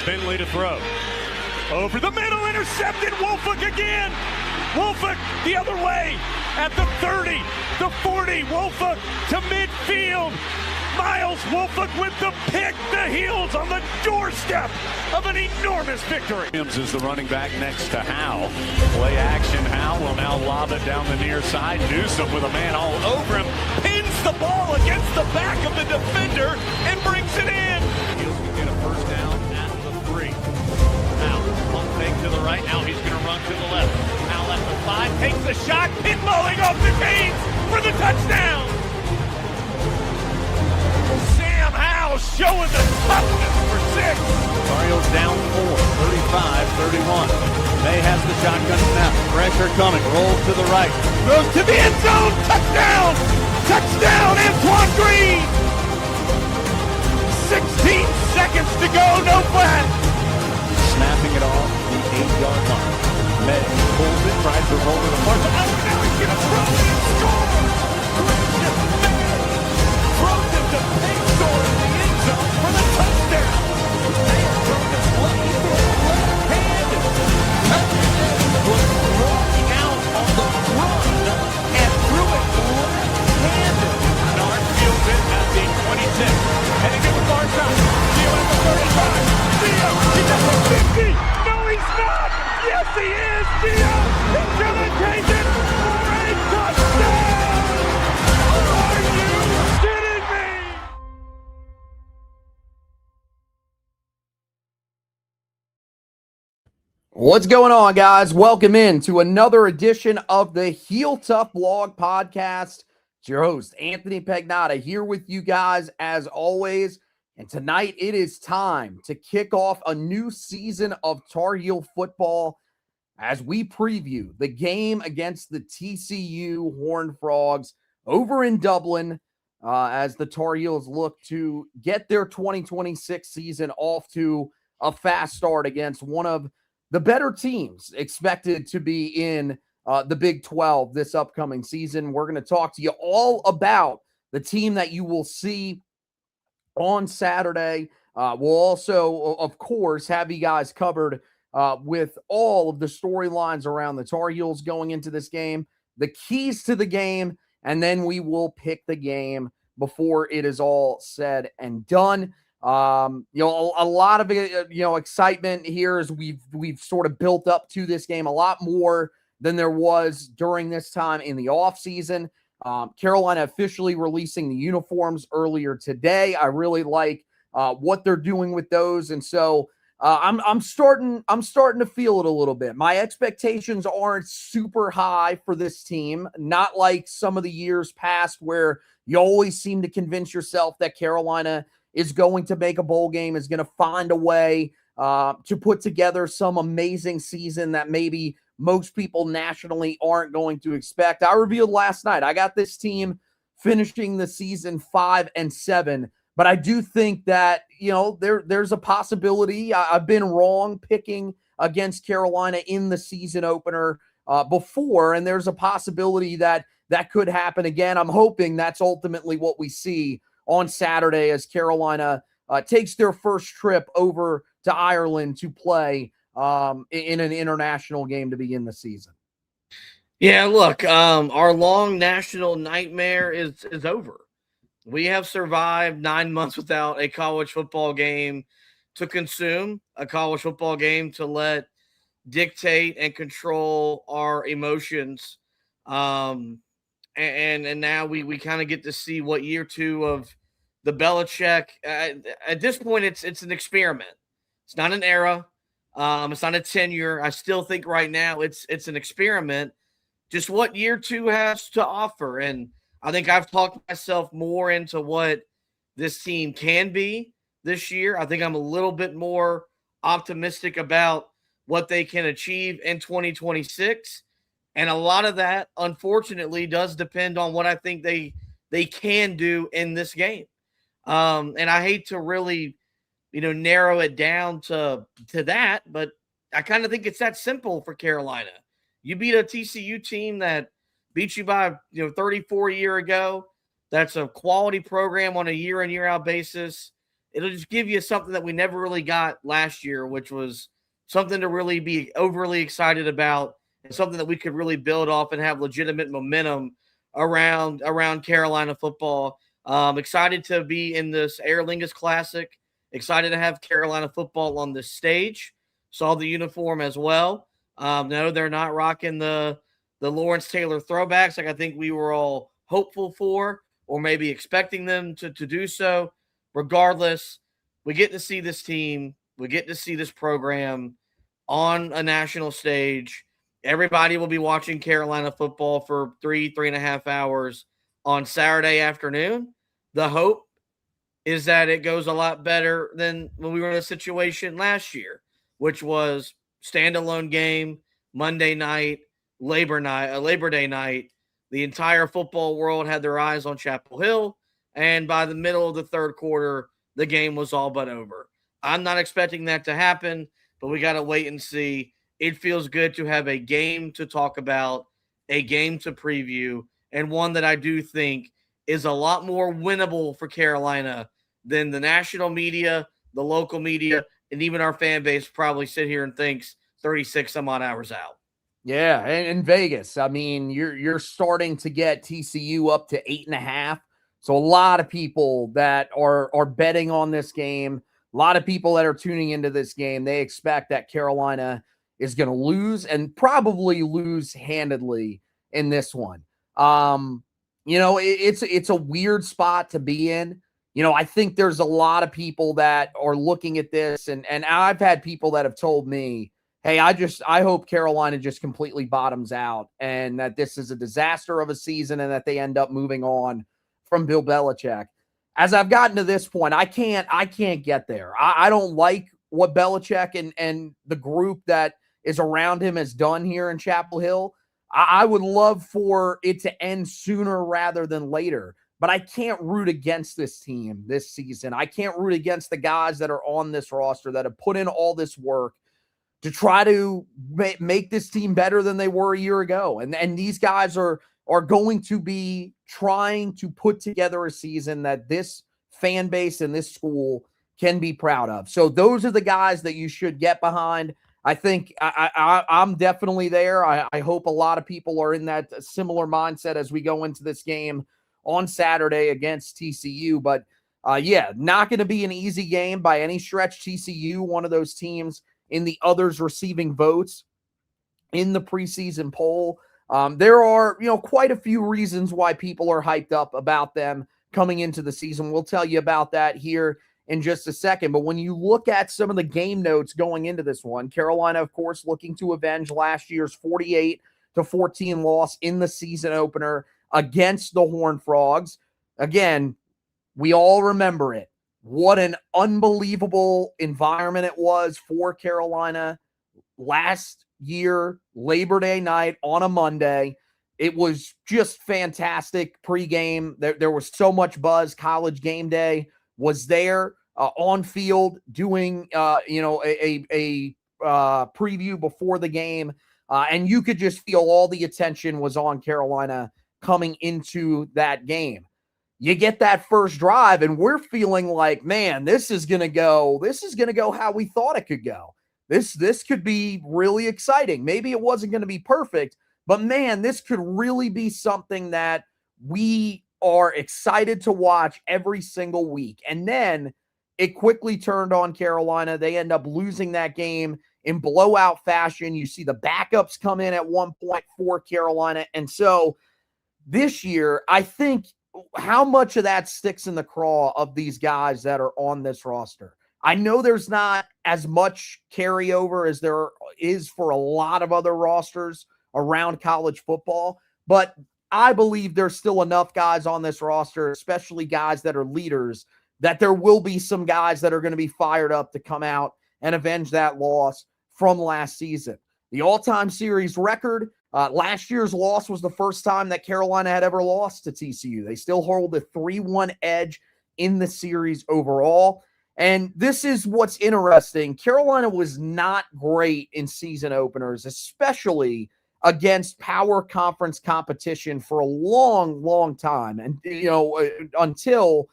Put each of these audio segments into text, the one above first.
Finley to throw. Over the middle, intercepted. Wolford again. Wolford the other way at the 30, the 40. Wolford to midfield. Miles Wolford with the pick. The heels on the doorstep of an enormous victory. Williams is the running back next to Howe. Play action. Howe will now lob it down the near side. Newsom with a man all over him. Pins the ball against the back of the defender and brings it in. Heels can get a first down at the 3. Now, pump fake to the right. Now he's going to run to the left. Now at the 5. Takes the shot. Pinballing off the chains for the touchdown. Sam Howe showing the toughness for 6. Cardinals down 4, 35-31. May has the shotgun snap. Pressure coming. Rolls to the right. Goes to the end zone. Touchdown! Touchdown, Antoine Green! 16 seconds to go. No flag. Snapping it off the 8-yard line. May pulls it. Tries to roll it apart. Oh, now he's going to throw it and score! Christian May throws it to Payson in the end zone for the touchdown. They are throwing it left hand. Was walking out on the run and threw it left-handed. Nard fields it at the 26. Heading to the far side. Gio at the 35. Gio, he's at the 50. No, he's not. Yes, he is. Gio is going to take it for a touchdown. Are you kidding me? What's going on, guys? Welcome in to another edition of the Heel Tough Blog Podcast. It's your host, Anthony Pagnotta, here with you guys as always. And tonight it is time to kick off a new season of Tar Heel football as we preview the game against the TCU Horned Frogs over in Dublin as the Tar Heels look to get their 2026 season off to a fast start against one of the better teams expected to be in the Big 12 this upcoming season. We're going to talk to you all about the team that you will see on Saturday. We'll also, of course, have you guys covered with all of the storylines around the Tar Heels going into this game, the keys to the game, and then we will pick the game before it is all said and done. A lot of excitement here as we've sort of built up to this game, a lot more than there was during this time in the offseason. Carolina officially releasing the uniforms earlier today. I really like what they're doing with those, and so I'm starting to feel it a little bit. My expectations aren't super high for this team, not like some of the years past where you always seem to convince yourself that Carolina is going to make a bowl game, is going to find a way to put together some amazing season that maybe most people nationally aren't going to expect. I revealed last night, I got this team finishing the season 5-7, but I do think that, there's a possibility. I've been wrong picking against Carolina in the season opener before, and there's a possibility that could happen again. I'm hoping that's ultimately what we see on Saturday as Carolina takes their first trip over to Ireland to play in an international game to begin the season. Yeah, look, our long national nightmare is over. We have survived 9 months without a college football game to consume, a college football game to let dictate and control our emotions. And now we kind of get to see what year 2 of the Belichick. At this point, it's an experiment. It's not an era. It's not a tenure. I still think right now it's an experiment. Just what year 2 has to offer, and I think I've talked myself more into what this team can be this year. I think I'm a little bit more optimistic about what they can achieve in 2026. And a lot of that, unfortunately, does depend on what I think they can do in this game. And I hate to really, narrow it down to that, but I kind of think it's that simple for Carolina. You beat a TCU team that beat you by 34 years ago. That's a quality program on a year in, year out basis. it'll just give you something that we never really got last year, which was something to really be overly excited about and something that we could really build off and have legitimate momentum around Carolina football. Excited to be in this Aer Lingus Classic. Excited to have Carolina football on this stage. Saw the uniform as well. No, they're not rocking the Lawrence Taylor throwbacks like I think we were all hopeful for, or maybe expecting them to do so. Regardless, we get to see this team. We get to see this program on a national stage. Everybody will be watching Carolina football for 3.5 hours on Saturday afternoon. The hope is that it goes a lot better than when we were in a situation last year, which was standalone game, Monday night, Labor Day night. The entire football world had their eyes on Chapel Hill, and by the middle of the third quarter, the game was all but over. I'm not expecting that to happen, but we got to wait and see. It feels good to have a game to talk about, a game to preview, and one that I do think is a lot more winnable for Carolina than the national media, the local media, and even our fan base probably sit here and thinks 36 some odd hours out. Yeah, and Vegas, I mean, you're starting to get TCU up to 8.5. So a lot of people that are betting on this game, a lot of people that are tuning into this game, they expect that Carolina is going to lose and probably lose handedly in this one. It's a weird spot to be in. I think there's a lot of people that are looking at this, and I've had people that have told me, hey, I hope Carolina just completely bottoms out and that this is a disaster of a season and that they end up moving on from Bill Belichick. As I've gotten to this point, I can't get there. I don't like what Belichick and the group that is around him has done here in Chapel Hill. I would love for it to end sooner rather than later, but I can't root against this team this season. I can't root against the guys that are on this roster that have put in all this work to try to make this team better than they were a year ago. And these guys are going to be trying to put together a season that this fan base and this school can be proud of. So those are the guys that you should get behind. I think I'm definitely there. I hope a lot of people are in that similar mindset as we go into this game on Saturday against TCU. But not going to be an easy game by any stretch. TCU, one of those teams in the others receiving votes in the preseason poll. There are, quite a few reasons why people are hyped up about them coming into the season. We'll tell you about that here in just a second. But when you look at some of the game notes going into this one, Carolina, of course, looking to avenge last year's 48-14 loss in the season opener against the Horned Frogs. Again, we all remember it. What an unbelievable environment it was for Carolina last year, Labor Day night on a Monday. It was just fantastic pregame. There was so much buzz. College Game Day was there on field doing, a preview before the game. And you could just feel all the attention was on Carolina coming into that game. You get that first drive and we're feeling like, man, this is going to go how we thought it could go. This could be really exciting. Maybe it wasn't going to be perfect, but man, this could really be something that we are excited to watch every single week. And then it quickly turned on Carolina. They end up losing that game in blowout fashion. You see the backups come in at one point for Carolina. And so this year, I think how much of that sticks in the craw of these guys that are on this roster. I know there's not as much carryover as there is for a lot of other rosters around college football, but I believe there's still enough guys on this roster, especially guys that are leaders, that there will be some guys that are going to be fired up to come out and avenge that loss from last season. The all-time series record, last year's loss was the first time that Carolina had ever lost to TCU. They still hold a 3-1 edge in the series overall. And this is what's interesting. Carolina was not great in season openers, especially against power conference competition for a long, long time. And, until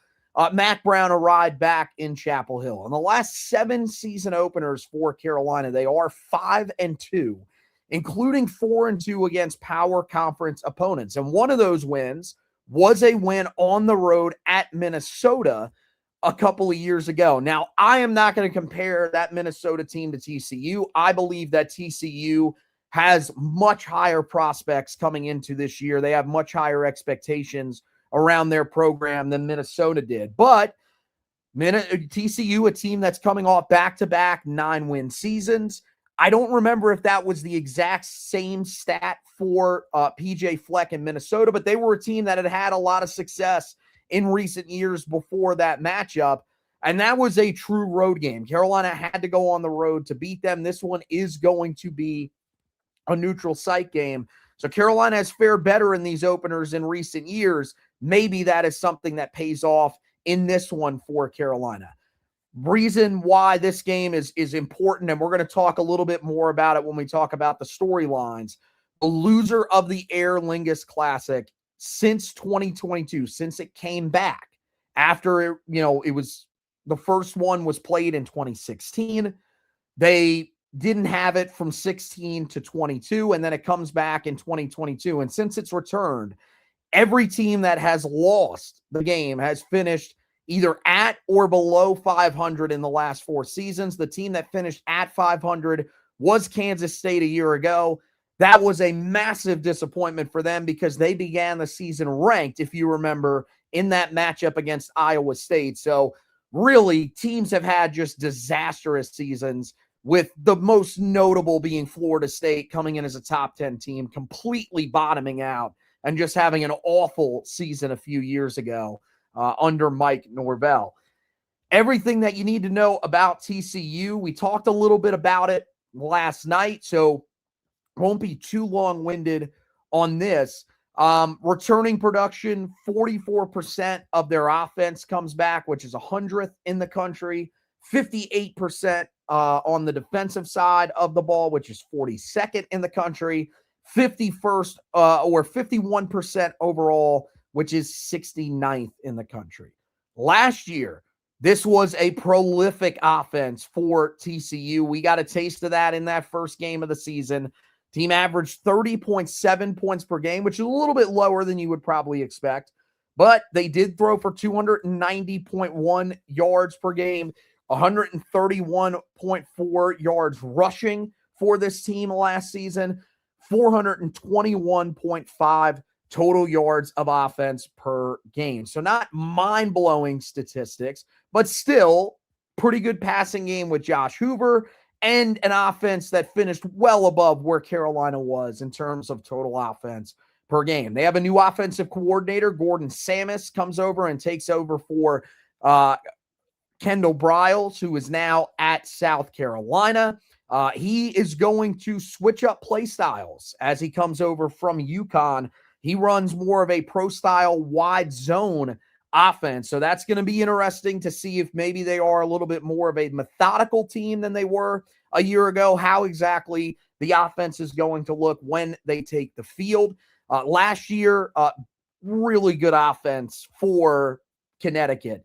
Mac Brown arrived back in Chapel Hill. In the last 7 season openers for Carolina, they are 5-2, including 4-2 against power conference opponents. And one of those wins was a win on the road at Minnesota a couple of years ago. Now, I am not going to compare that Minnesota team to TCU. I believe that TCU has much higher prospects coming into this year. They have much higher expectations around their program than Minnesota did. But TCU, a team that's coming off back-to-back 9-win seasons. I don't remember if that was the exact same stat for PJ Fleck in Minnesota, but they were a team that had had a lot of success in recent years before that matchup, and that was a true road game. Carolina had to go on the road to beat them. This one is going to be a neutral site game. So Carolina has fared better in these openers in recent years. Maybe that is something that pays off in this one for Carolina. Reason why this game is important, and we're going to talk a little bit more about it when we talk about the storylines. The loser of the Aer Lingus Classic since 2022, since it came back after it was the first one was played in 2016. They didn't have it from 16 to 22, and then it comes back in 2022. And since it's returned, every team that has lost the game has finished either at or below 500 in the last 4 seasons. The team that finished at 500 was Kansas State a year ago. That was a massive disappointment for them because they began the season ranked, if you remember, in that matchup against Iowa State. So really, teams have had just disastrous seasons, with the most notable being Florida State coming in as a top 10 team, completely bottoming out and just having an awful season a few years ago under Mike Norvell. Everything that you need to know about TCU, we talked a little bit about it last night, so won't be too long-winded on this. Returning production, 44% of their offense comes back, which is 100th in the country. 58% on the defensive side of the ball, which is 42nd in the country. 51st or 51% overall, which is 69th in the country. Last year, this was a prolific offense for TCU. We got a taste of that in that first game of the season. Team averaged 30.7 points per game, which is a little bit lower than you would probably expect. But they did throw for 290.1 yards per game, 131.4 yards rushing for this team last season, 421.5 total yards of offense per game. So not mind-blowing statistics, but still pretty good passing game with Josh Hoover and an offense that finished well above where Carolina was in terms of total offense per game. They have a new offensive coordinator. Gordon Samus comes over and takes over for Kendall Briles, who is now at South Carolina. He is going to switch up play styles as he comes over from UConn. He runs more of a pro-style wide zone offense. So that's going to be interesting to see if maybe they are a little bit more of a methodical team than they were a year ago, how exactly the offense is going to look when they take the field. Last year, really good offense for Connecticut.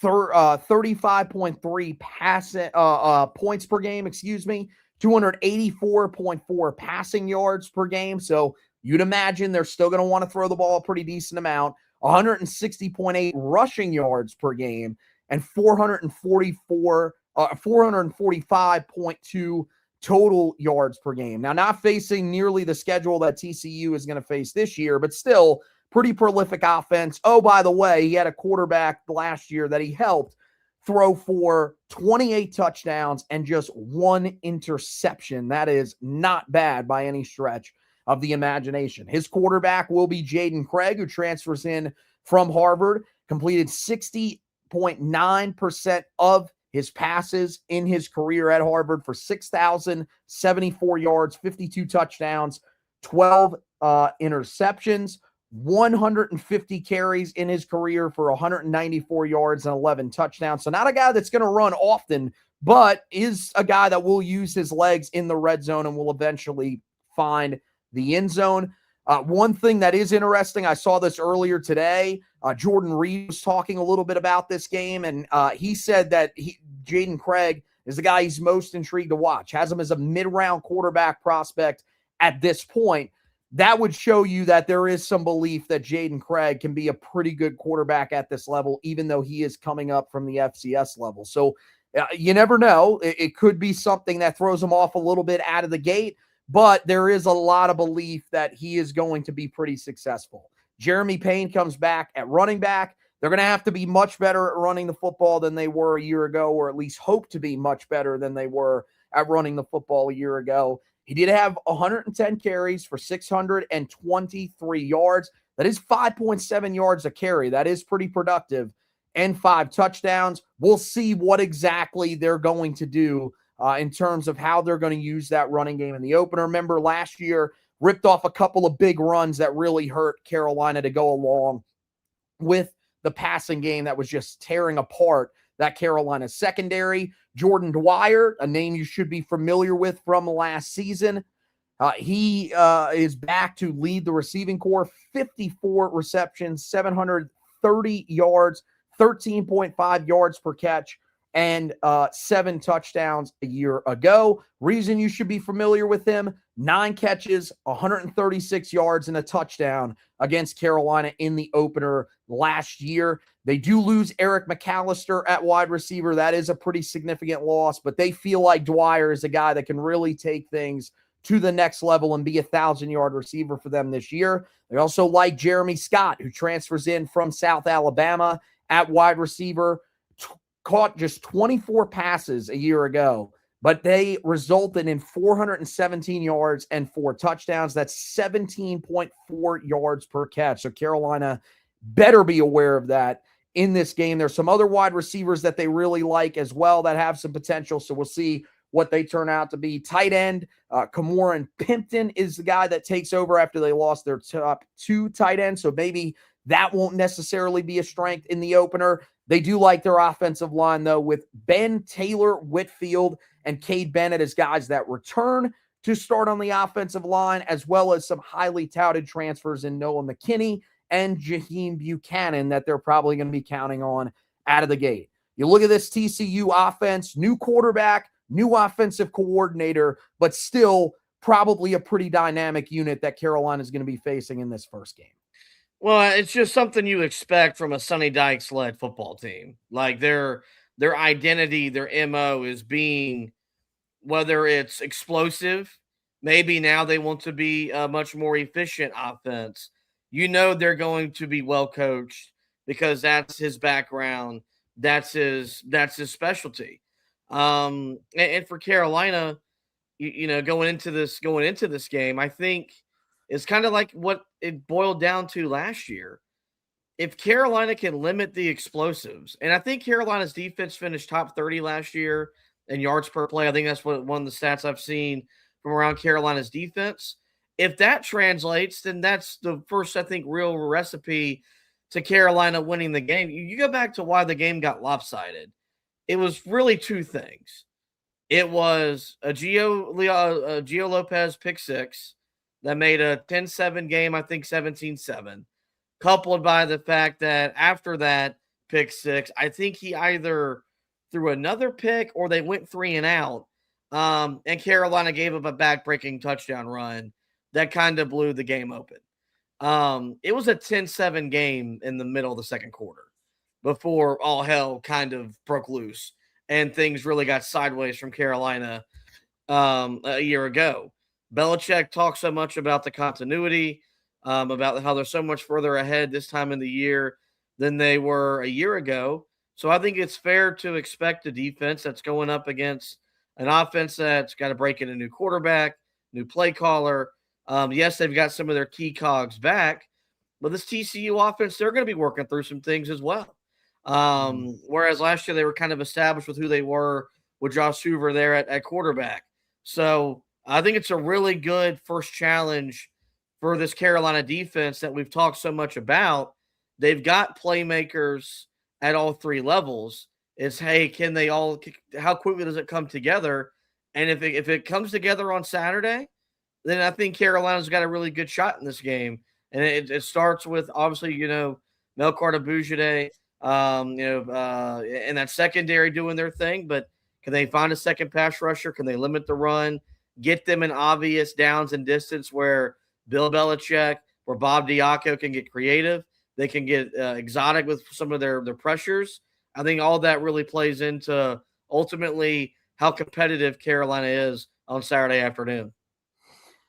35.3 points per game, 284.4 passing yards per game. So you'd imagine they're still going to want to throw the ball a pretty decent amount. 160.8 rushing yards per game and 445.2 total yards per game. Now, not facing nearly the schedule that TCU is going to face this year, but still pretty prolific offense. Oh, by the way, he had a quarterback last year that he helped throw for 28 touchdowns and just 1 interception. That is not bad by any stretch of the imagination. His quarterback will be Jaden Craig, who transfers in from Harvard, completed 60.9% of his passes in his career at Harvard for 6,074 yards, 52 touchdowns, 12 interceptions, 150 carries in his career for 194 yards and 11 touchdowns. So not a guy that's going to run often, but is a guy that will use his legs in the red zone and will eventually find the end zone. One thing that is interesting, I saw this earlier today. Jordan Reed was talking a little bit about this game, and he said that Jaden Craig is the guy he's most intrigued to watch. Has him as a mid-round quarterback prospect at this point. That would show you that there is some belief that Jaden Craig can be a pretty good quarterback at this level, even though he is coming up from the FCS level. So you never know. It could be something that throws him off a little bit out of the gate, but there is a lot of belief that he is going to be pretty successful. Jeremy Payne comes back at running back. They're going to have to be much better at running the football than they were a year ago, or at least hope to be much better than they were at running the football a year ago. He did have 110 carries for 623 yards. That is 5.7 yards a carry. That is pretty productive. And 5 touchdowns. We'll see what exactly they're going to do in terms of how they're going to use that running game in the opener. Remember, last year, ripped off a couple of big runs that really hurt Carolina to go along with the passing game that was just tearing apart that Carolina secondary. Jordan Dwyer, a name you should be familiar with from last season. He is back to lead the receiving corps, 54 receptions, 730 yards, 13.5 yards per catch, and 7 touchdowns a year ago. Reason you should be familiar with him, 9 catches, 136 yards, and a touchdown against Carolina in the opener last year. They do lose Eric McAllister at wide receiver. That is a pretty significant loss, but they feel like Dwyer is a guy that can really take things to the next level and be 1,000-yard receiver for them this year. They also like Jeremy Scott, who transfers in from South Alabama at wide receiver. Caught just 24 passes a year ago, but they resulted in 417 yards and 4 touchdowns. That's 17.4 yards per catch. So Carolina better be aware of that in this game. There's some other wide receivers that they really like as well that have some potential. So we'll see what they turn out to be. Tight end, Cameron Pimpton is the guy that takes over after they lost their top 2 tight ends. So maybe that won't necessarily be a strength in the opener. They do like their offensive line, though, with Ben Taylor, Whitfield, and Cade Bennett as guys that return to start on the offensive line, as well as some highly touted transfers in Noah McKinney and Jaheim Buchanan that they're probably going to be counting on out of the gate. You look at this TCU offense, new quarterback, new offensive coordinator, but still probably a pretty dynamic unit that Carolina is going to be facing in this first game. Well, it's just something you expect from a Sonny Dykes-led football team. Like their identity, their MO is being, whether it's explosive, maybe now they want to be a much more efficient offense. You know they're going to be well coached because that's his background, that's his specialty. And for Carolina, you know, going into this game, I think it's kind of like what it boiled down to last year. If Carolina can limit the explosives, and I think Carolina's defense finished top 30 last year in yards per play. I think that's one of the stats I've seen from around Carolina's defense. If that translates, then that's the first, I think, real recipe to Carolina winning the game. You go back to why the game got lopsided. It was really 2 things. It was a Gio Lopez pick 6 that made a 10-7 game, I think 17-7, coupled by the fact that after that pick 6, I think he either threw another pick or they went 3 and out, and Carolina gave up a back-breaking touchdown run that kind of blew the game open. It was a 10-7 game in the middle of the second quarter before all hell kind of broke loose and things really got sideways from Carolina a year ago. Belichick talks so much about the continuity, about how they're so much further ahead this time in the year than they were a year ago. So I think it's fair to expect a defense that's going up against an offense that's got to break in a new quarterback, new play caller. Yes, they've got some of their key cogs back, but this TCU offense, they're going to be working through some things as well. Whereas last year they were kind of established with who they were with Josh Hoover there at quarterback. So I think it's a really good first challenge for this Carolina defense that we've talked so much about. They've got playmakers at all 3 levels. It's, hey, how quickly does it come together? And if it comes together on Saturday, then I think Carolina's got a really good shot in this game. And it starts with, obviously, Melchior Abujanra, and that secondary doing their thing. But can they find a second pass rusher? Can they limit the run? Get them in obvious downs and distance where Bill Belichick or Bob Diaco can get creative? They can get exotic with some of their pressures. I think all that really plays into ultimately how competitive Carolina is on Saturday afternoon.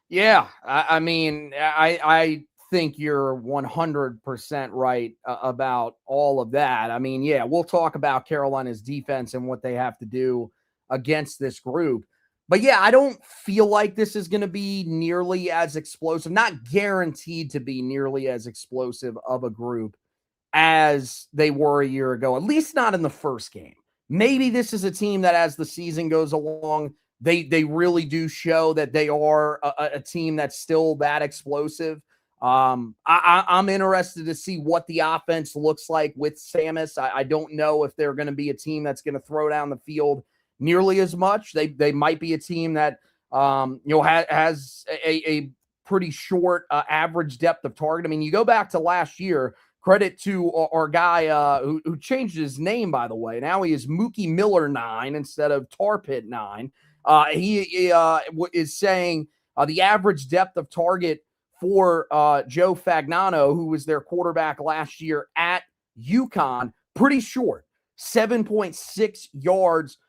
Yeah, I mean, I think you're 100% right about all of that. I mean, yeah, we'll talk about Carolina's defense and what they have to do against this group. But yeah, I don't feel like this is going to be nearly as explosive, not guaranteed to be nearly as explosive of a group as they were a year ago, at least not in the first game. Maybe this is a team that as the season goes along, they really do show that they are a team that's still that explosive. I'm interested to see what the offense looks like with Samus. I don't know if they're going to be a team that's going to throw down the field nearly as much. They might be a team that has a pretty short average depth of target. I mean, you go back to last year. Credit to our guy who changed his name, by the way. Now he is Mookie Miller 9 instead of Tar Pit 9. He is saying the average depth of target for Joe Fagnano, who was their quarterback last year at UConn, pretty short, 7.6 yards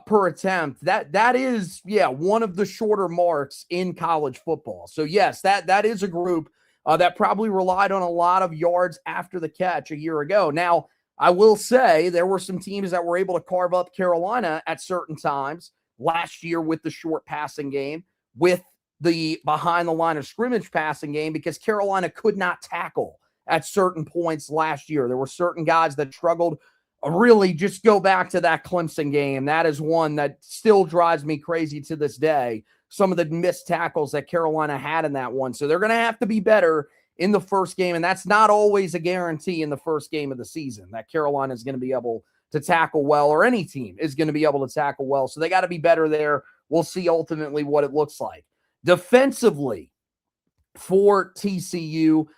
per attempt. That is, one of the shorter marks in college football. So yes, that is a group that probably relied on a lot of yards after the catch a year ago. Now, I will say there were some teams that were able to carve up Carolina at certain times last year with the short passing game, with the behind the line of scrimmage passing game, because Carolina could not tackle at certain points last year. There were certain guys that struggled. Really, just go back to that Clemson game. That is one that still drives me crazy to this day. Some of the missed tackles that Carolina had in that one. So they're going to have to be better in the first game. And that's not always a guarantee in the first game of the season that Carolina is going to be able to tackle well, or any team is going to be able to tackle well. So they got to be better there. We'll see ultimately what it looks like. Defensively for TCU,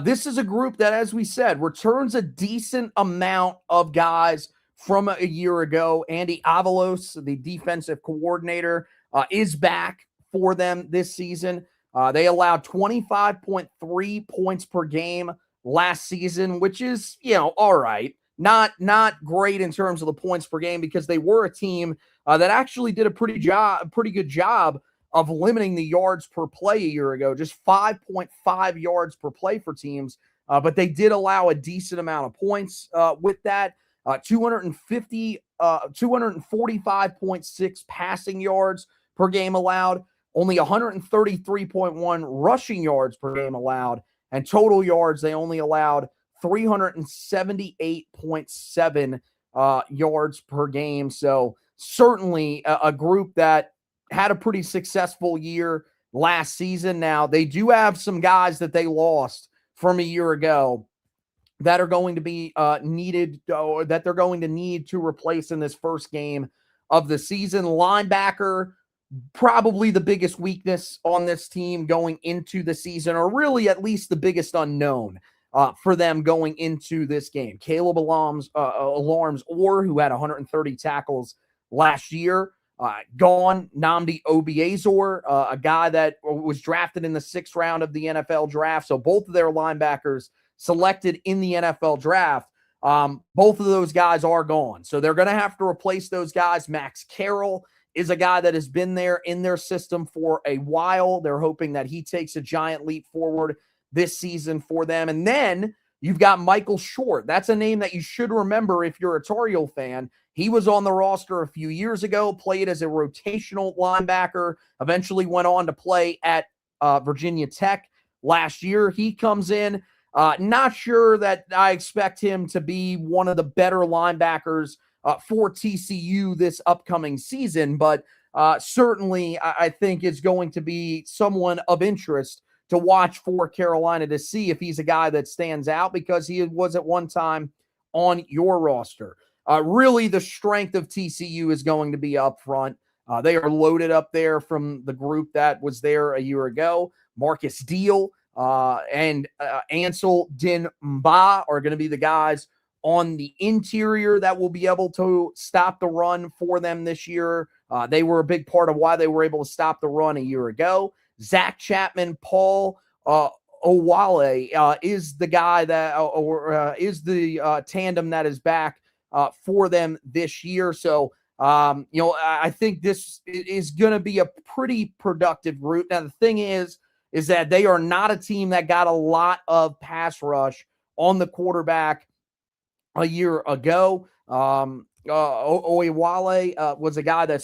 this is a group that, as we said, returns a decent amount of guys from a year ago. Andy Avalos, the defensive coordinator, is back for them this season. They allowed 25.3 points per game last season, which is, all right. Not great in terms of the points per game, because they were a team that actually did a pretty good job of limiting the yards per play a year ago, just 5.5 yards per play for teams. But they did allow a decent amount of points with that. 245.6 passing yards per game allowed, only 133.1 rushing yards per game allowed, and total yards, they only allowed 378.7 yards per game. So certainly a group that had a pretty successful year last season. Now, they do have some guys that they lost from a year ago that are going to be needed, or that they're going to need to replace in this first game of the season. Linebacker, probably the biggest weakness on this team going into the season, or really at least the biggest unknown for them going into this game. Caleb Alarms, who had 130 tackles last year, gone. Nnamdi Obiazor, a guy that was drafted in the 6th round of the NFL draft. So both of their linebackers selected in the NFL draft, both of those guys are gone. So they're going to have to replace those guys. Max Carroll is a guy that has been there in their system for a while. They're hoping that he takes a giant leap forward this season for them. And then you've got Michael Short. That's a name that you should remember if you're a Tar Heel fan. He was on the roster a few years ago, played as a rotational linebacker, eventually went on to play at Virginia Tech last year. He comes in. Not sure that I expect him to be one of the better linebackers for TCU this upcoming season, but certainly I think it's going to be someone of interest to watch for Carolina to see if he's a guy that stands out, because he was at one time on your roster. Really, the strength of TCU is going to be up front. They are loaded up there from the group that was there a year ago. Marcus Deal and Ansel Din Mba are going to be the guys on the interior that will be able to stop the run for them this year. They were a big part of why they were able to stop the run a year ago. Zach Chapman, Paul Owale is the guy that is the tandem that is back for them this year. So, I think this is going to be a pretty productive group. Now, the thing is that they are not a team that got a lot of pass rush on the quarterback a year ago. Oyewale was a guy that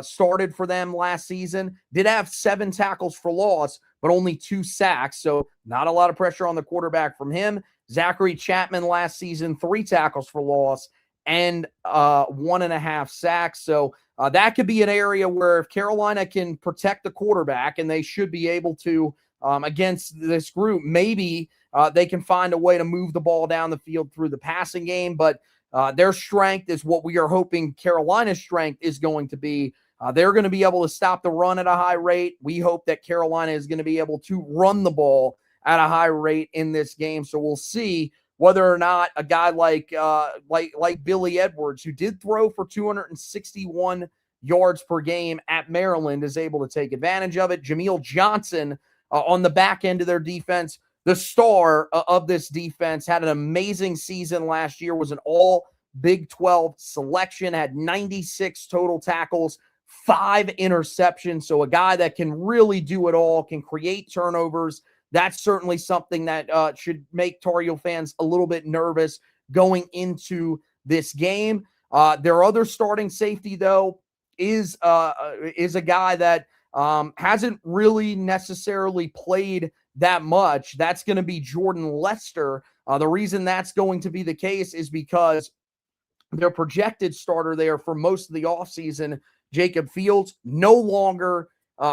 started for them last season, did have 7 tackles for loss, but only 2 sacks. So not a lot of pressure on the quarterback from him. Zachary Chapman last season, 3 tackles for loss and 1.5 sacks. So that could be an area where if Carolina can protect the quarterback, and they should be able to against this group, maybe they can find a way to move the ball down the field through the passing game. But their strength is what we are hoping Carolina's strength is going to be. They're going to be able to stop the run at a high rate. We hope that Carolina is going to be able to run the ball at a high rate in this game. So we'll see whether or not a guy like Billy Edwards, who did throw for 261 yards per game at Maryland, is able to take advantage of it. Jameel Johnson on the back end of their defense, the star of this defense, had an amazing season last year, was an all Big 12 selection, had 96 total tackles, 5 interceptions. So a guy that can really do it all, can create turnovers. That's certainly something that should make Tar Heel fans a little bit nervous going into this game. Their other starting safety, though, is a guy that hasn't really necessarily played that much. That's going to be Jordan Lester. The reason that's going to be the case is because their projected starter there for most of the offseason, Jacob Fields, no longer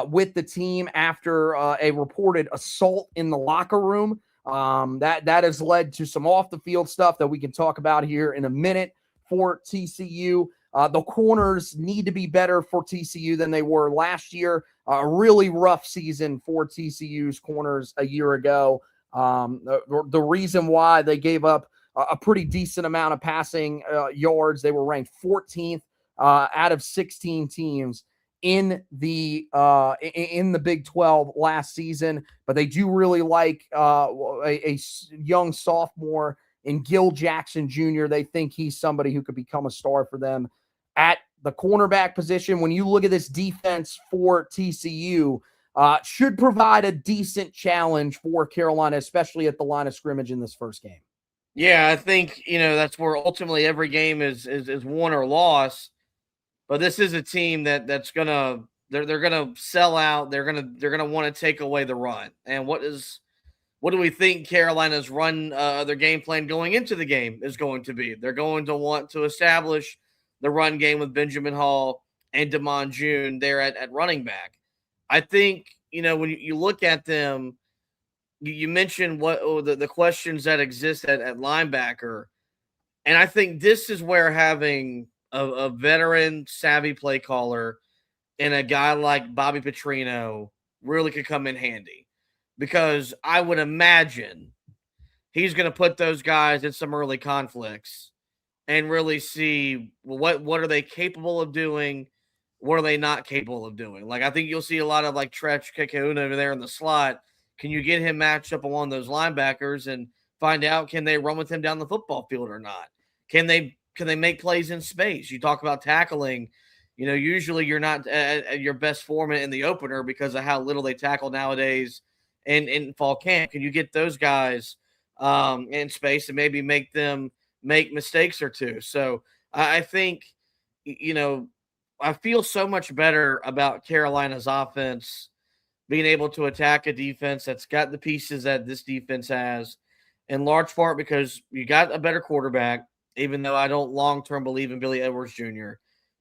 with the team after a reported assault in the locker room. That has led to some off-the-field stuff that we can talk about here in a minute for TCU. The corners need to be better for TCU than they were last year. A really rough season for TCU's corners a year ago. The reason why they gave up a pretty decent amount of passing yards, they were ranked 14th out of 16 teams in the Big 12 last season. But they do really like a young sophomore in Gil Jackson Jr. They think he's somebody who could become a star for them at the cornerback position. When you look at this defense for TCU, should provide a decent challenge for Carolina, especially at the line of scrimmage in this first game. Yeah, I think, that's where ultimately every game is won or lost. But this is a team that's gonna they're gonna sell out. They're gonna want to take away the run. And what do we think Carolina's run their game plan going into the game is going to be? They're going to want to establish the run game with Benjamin Hall and Damon June there at running back. I think, when you look at them, you mentioned the questions that exist at linebacker. And I think this is where having a veteran savvy play caller and a guy like Bobby Petrino really could come in handy, because I would imagine he's going to put those guys in some early conflicts and really see what are they capable of doing, what are they not capable of doing. Like, I think you'll see a lot of like Tretch Kekauna over there in the slot. Can you get him matched up along those linebackers and find out, can they run with him down the football field or not? Can they make plays in space? You talk about tackling. Usually you're not at your best form in the opener because of how little they tackle nowadays in fall camp. Can you get those guys in space and maybe make them make mistakes or two? So I think, I feel so much better about Carolina's offense being able to attack a defense that's got the pieces that this defense has, in large part because you got a better quarterback, even though I don't long-term believe in Billy Edwards Jr.,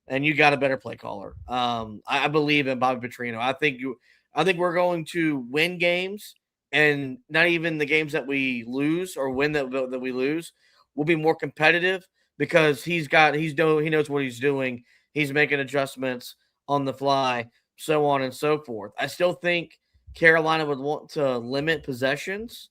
and you got a better play caller. I believe in Bobby Petrino. I think we're going to win games, and not even the games that we lose or win that we lose will be more competitive, because he knows what he's doing. He's making adjustments on the fly, so on and so forth. I still think Carolina would want to limit possessions,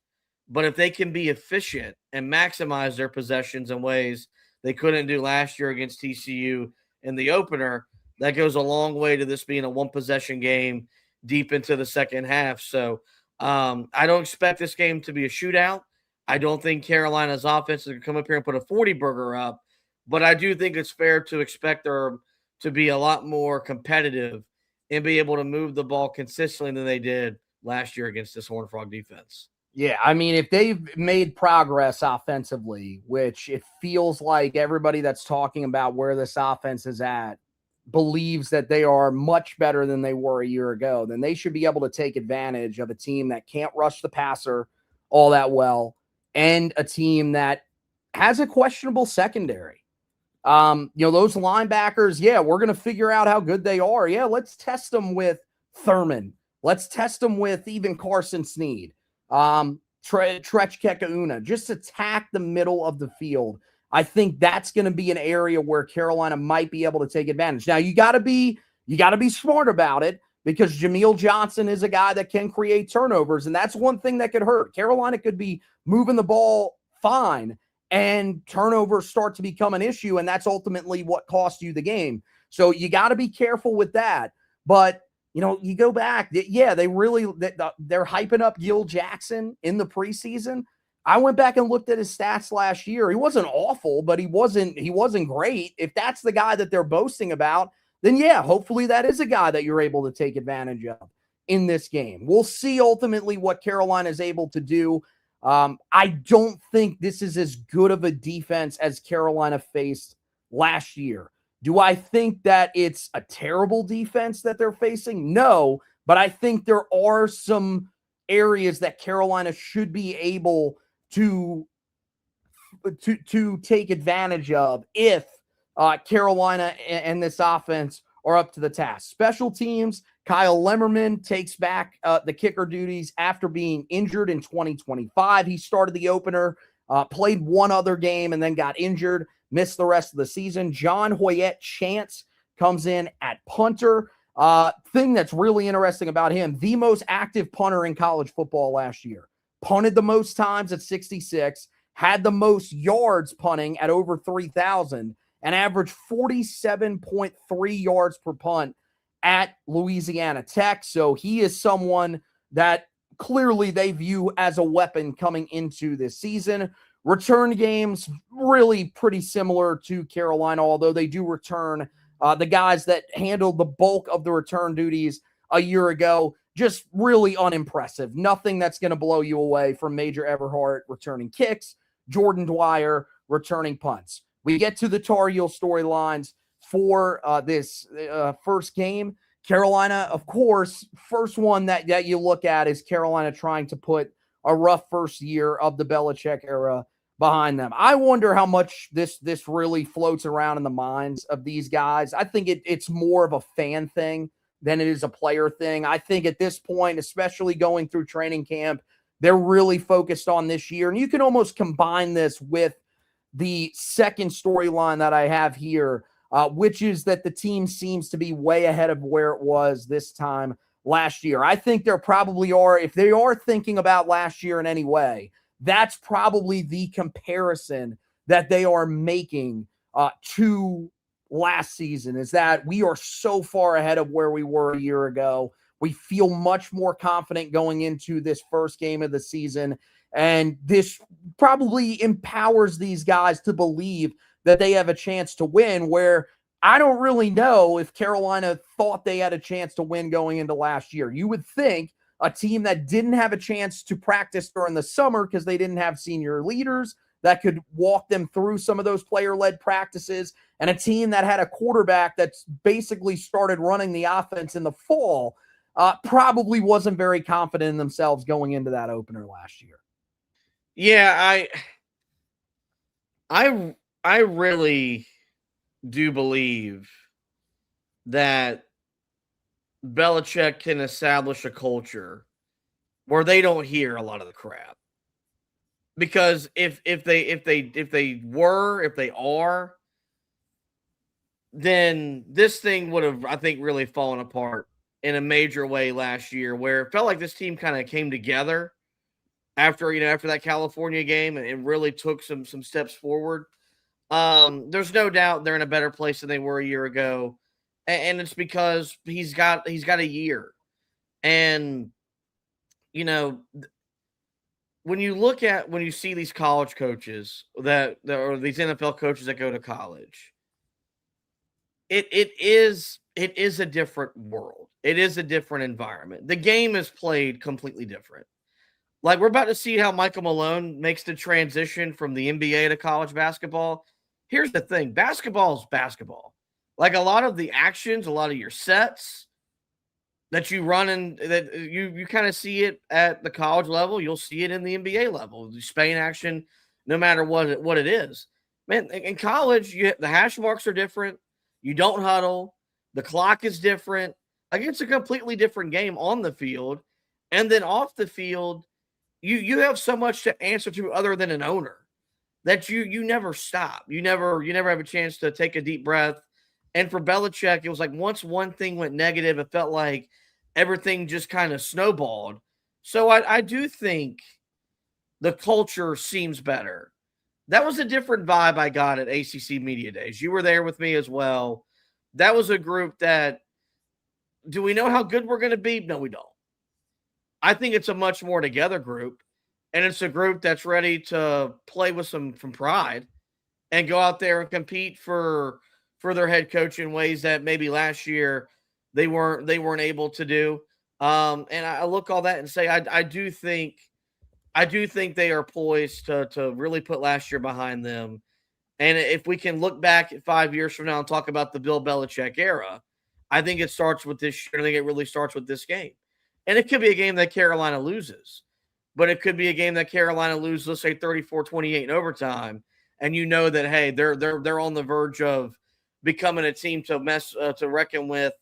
but if they can be efficient and maximize their possessions in ways they couldn't do last year against TCU in the opener, that goes a long way to this being a one-possession game deep into the second half. So I don't expect this game to be a shootout. I don't think Carolina's offense is going to come up here and put a 40-burger up, but I do think it's fair to expect them to be a lot more competitive and be able to move the ball consistently than they did last year against this Horned Frog defense. Yeah, I mean, if they've made progress offensively, which it feels like everybody that's talking about where this offense is at believes that they are much better than they were a year ago, then they should be able to take advantage of a team that can't rush the passer all that well and a team that has a questionable secondary. Those linebackers, yeah, we're going to figure out how good they are. Yeah, let's test them with Thurman. Let's test them with even Carson Sneed. Trech Kekauna. Just attack the middle of the field. I think that's going to be an area where Carolina might be able to take advantage. Now, you got to be smart about it because Jameel Johnson is a guy that can create turnovers, and that's one thing that could hurt. Carolina could be moving the ball fine, and turnovers start to become an issue, and that's ultimately what cost you the game. So you got to be careful with that. But you go back, yeah, they're hyping up Gil Jackson in the preseason. I went back and looked at his stats last year. He wasn't awful, but he wasn't great. If that's the guy that they're boasting about, then yeah, hopefully that is a guy that you're able to take advantage of in this game. We'll see ultimately what Carolina is able to do. I don't think this is as good of a defense as Carolina faced last year. Do I think that it's a terrible defense that they're facing? No, but I think there are some areas that Carolina should be able to take advantage of if Carolina and this offense are up to the task. Special teams, Kyle Lemmerman takes back the kicker duties after being injured in 2025. He started the opener, played one other game, and then got injured, missed the rest of the season. John Hoyette Chance comes in at punter. Thing that's really interesting about him, the most active punter in college football last year. Punted the most times at 66, had the most yards punting at over 3,000, and averaged 47.3 yards per punt at Louisiana Tech. So he is someone that clearly they view as a weapon coming into this season. Return games, really pretty similar to Carolina, although they do return the guys that handled the bulk of the return duties a year ago. Just really unimpressive. Nothing that's going to blow you away from Major Everhart returning kicks, Jordan Dwyer returning punts. We get to the Tar Heel storylines for this first game. Carolina, of course, first one that you look at is Carolina trying to put a rough first year of the Belichick era behind them. I wonder how much this really floats around in the minds of these guys. I think it's more of a fan thing than it is a player thing. I think at this point, especially going through training camp, they're really focused on this year. And you can almost combine this with the second storyline that I have here, which is that the team seems to be way ahead of where it was this time last year. I think there probably are, if they are thinking about last year in any way, that's probably the comparison that they are making to last season, is that we are so far ahead of where we were a year ago. We feel much more confident going into this first game of the season. And this probably empowers these guys to believe that they have a chance to win, where I don't really know if Carolina thought they had a chance to win going into last year. You would think a team that didn't have a chance to practice during the summer because they didn't have senior leaders that could walk them through some of those player-led practices, and a team that had a quarterback that's basically started running the offense in the fall, probably wasn't very confident in themselves going into that opener last year. Yeah, I really do believe that Belichick can establish a culture where they don't hear a lot of the crap. Because if they are, then this thing would have, I think, really fallen apart in a major way last year, where it felt like this team kind of came together after that California game and really took some steps forward. There's no doubt they're in a better place than they were a year ago, and it's because he's got a year. And when you see these college coaches or these NFL coaches that go to college, it is a different world. It is a different environment. The game is played completely different. Like, we're about to see how Michael Malone makes the transition from the NBA to college basketball. Here's the thing. Basketball is basketball. Like, a lot of the actions, a lot of your sets that you run and that you kind of see it at the college level, you'll see it in the NBA level. The Spain action, no matter what it is. Man, in college, the hash marks are different. You don't huddle. The clock is different. Like, it's a completely different game on the field. And then off the field, you have so much to answer to other than an owner that you never stop. You never have a chance to take a deep breath. And for Belichick, it was like once one thing went negative, it felt like everything just kind of snowballed. So I do think the culture seems better. That was a different vibe I got at ACC Media Days. You were there with me as well. That was a group that, do we know how good we're going to be? No, we don't. I think it's a much more together group, and it's a group that's ready to play with some pride and go out there and compete for their head coach in ways that maybe last year they weren't able to do. And I look all that and say I do think they are poised to really put last year behind them. And if we can look back at 5 years from now and talk about the Bill Belichick era, I think it starts with this year. I think it really starts with this game. And it could be a game that Carolina loses, but it could be a game that Carolina loses, let's say 34-28 in overtime. And you know that, hey, they're on the verge of becoming a team to reckon with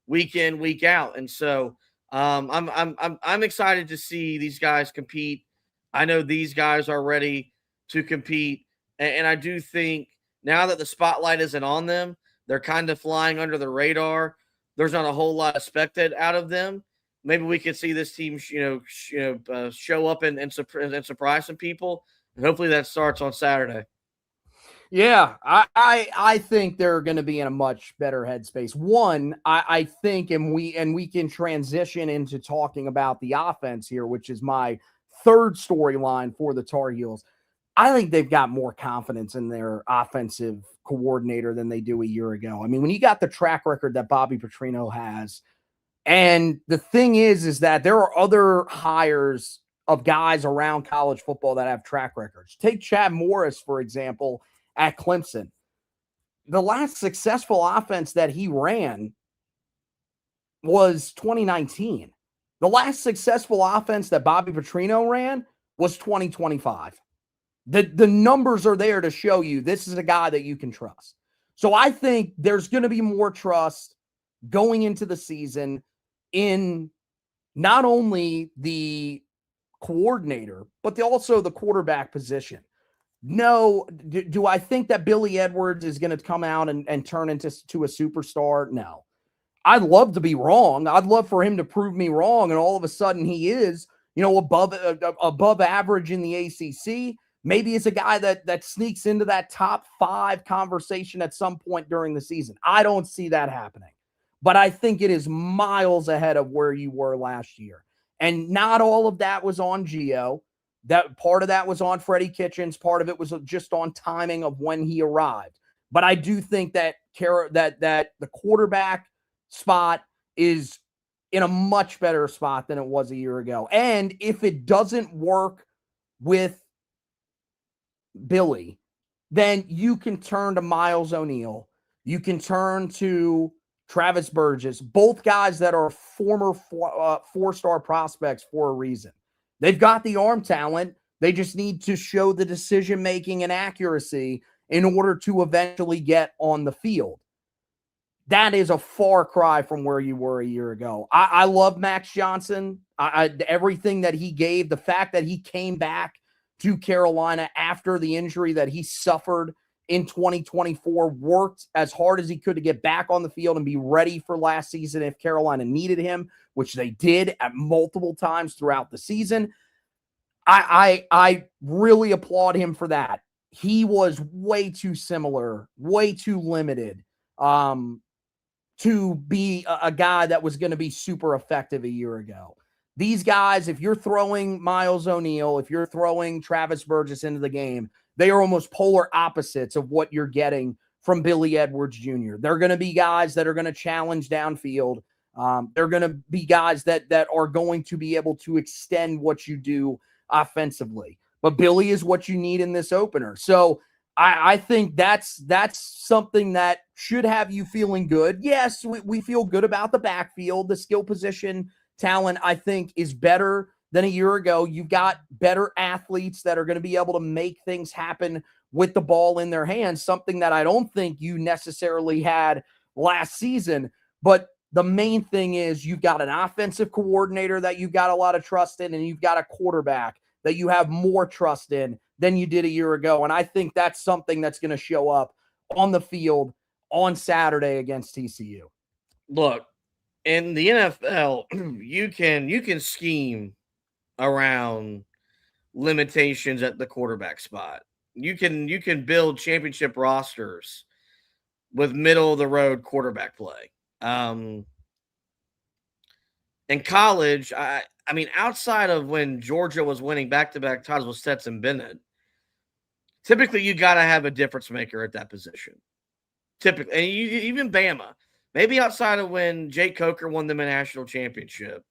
week in, week out. And so I'm excited to see these guys compete. I know these guys are ready to compete. And I do think now that the spotlight isn't on them, they're kind of flying under the radar. There's not a whole lot expected out of them. Maybe we could see this team, show up and surprise some people. And hopefully that starts on Saturday. Yeah, I think they're going to be in a much better headspace. One, I think, and we can transition into talking about the offense here, which is my third storyline for the Tar Heels. I think they've got more confidence in their offensive coordinator than they do a year ago. I mean, when you got the track record that Bobby Petrino has, and the thing is that there are other hires of guys around college football that have track records. Take Chad Morris, for example, at Clemson. The last successful offense that he ran was 2019. The last successful offense that Bobby Petrino ran was 2025. The numbers are there to show you this is a guy that you can trust. So I think there's going to be more trust going into the season in not only the coordinator, but also the quarterback position. No, do I think that Billy Edwards is going to come out and turn into a superstar? No. I'd love to be wrong. I'd love for him to prove me wrong, and all of a sudden he is, above average in the ACC. Maybe it's a guy that sneaks into that top 5 conversation at some point during the season. I don't see that happening. But I think it is miles ahead of where you were last year. And not all of that was on Gio. That part of that was on Freddie Kitchens. Part of it was just on timing of when he arrived. But I do think that the quarterback spot is in a much better spot than it was a year ago. And if it doesn't work with Billy, then you can turn to Miles O'Neill. You can turn to Travis Burgess, both guys that are former 4-star prospects for a reason. They've got the arm talent. They just need to show the decision-making and accuracy in order to eventually get on the field. That is a far cry from where you were a year ago. I love Max Johnson. Everything that he gave, the fact that he came back to Carolina after the injury that he suffered in 2024, worked as hard as he could to get back on the field and be ready for last season if Carolina needed him, which they did at multiple times throughout the season. I really applaud him for that. He was way too similar, way too limited to be a guy that was going to be super effective a year ago. These guys, if you're throwing Miles O'Neill, if you're throwing Travis Burgess into the game, they are almost polar opposites of what you're getting from Billy Edwards Jr. They're going to be guys that are going to challenge downfield. They're going to be guys that are going to be able to extend what you do offensively. But Billy is what you need in this opener. So I think that's something that should have you feeling good. Yes, we feel good about the backfield. The skill position talent, I think, is better than a year ago. You've got better athletes that are going to be able to make things happen with the ball in their hands, something that I don't think you necessarily had last season. But the main thing is you've got an offensive coordinator that you've got a lot of trust in, and you've got a quarterback that you have more trust in than you did a year ago. And I think that's something that's going to show up on the field on Saturday against TCU. Look, in the NFL, you can scheme around limitations at the quarterback spot. You can build championship rosters with middle of the road quarterback play. In college, I mean, outside of when Georgia was winning back-to-back titles with Stetson Bennett, typically you got to have a difference maker at that position. Typically, and even Bama, maybe outside of when Jake Coker won them a national championship,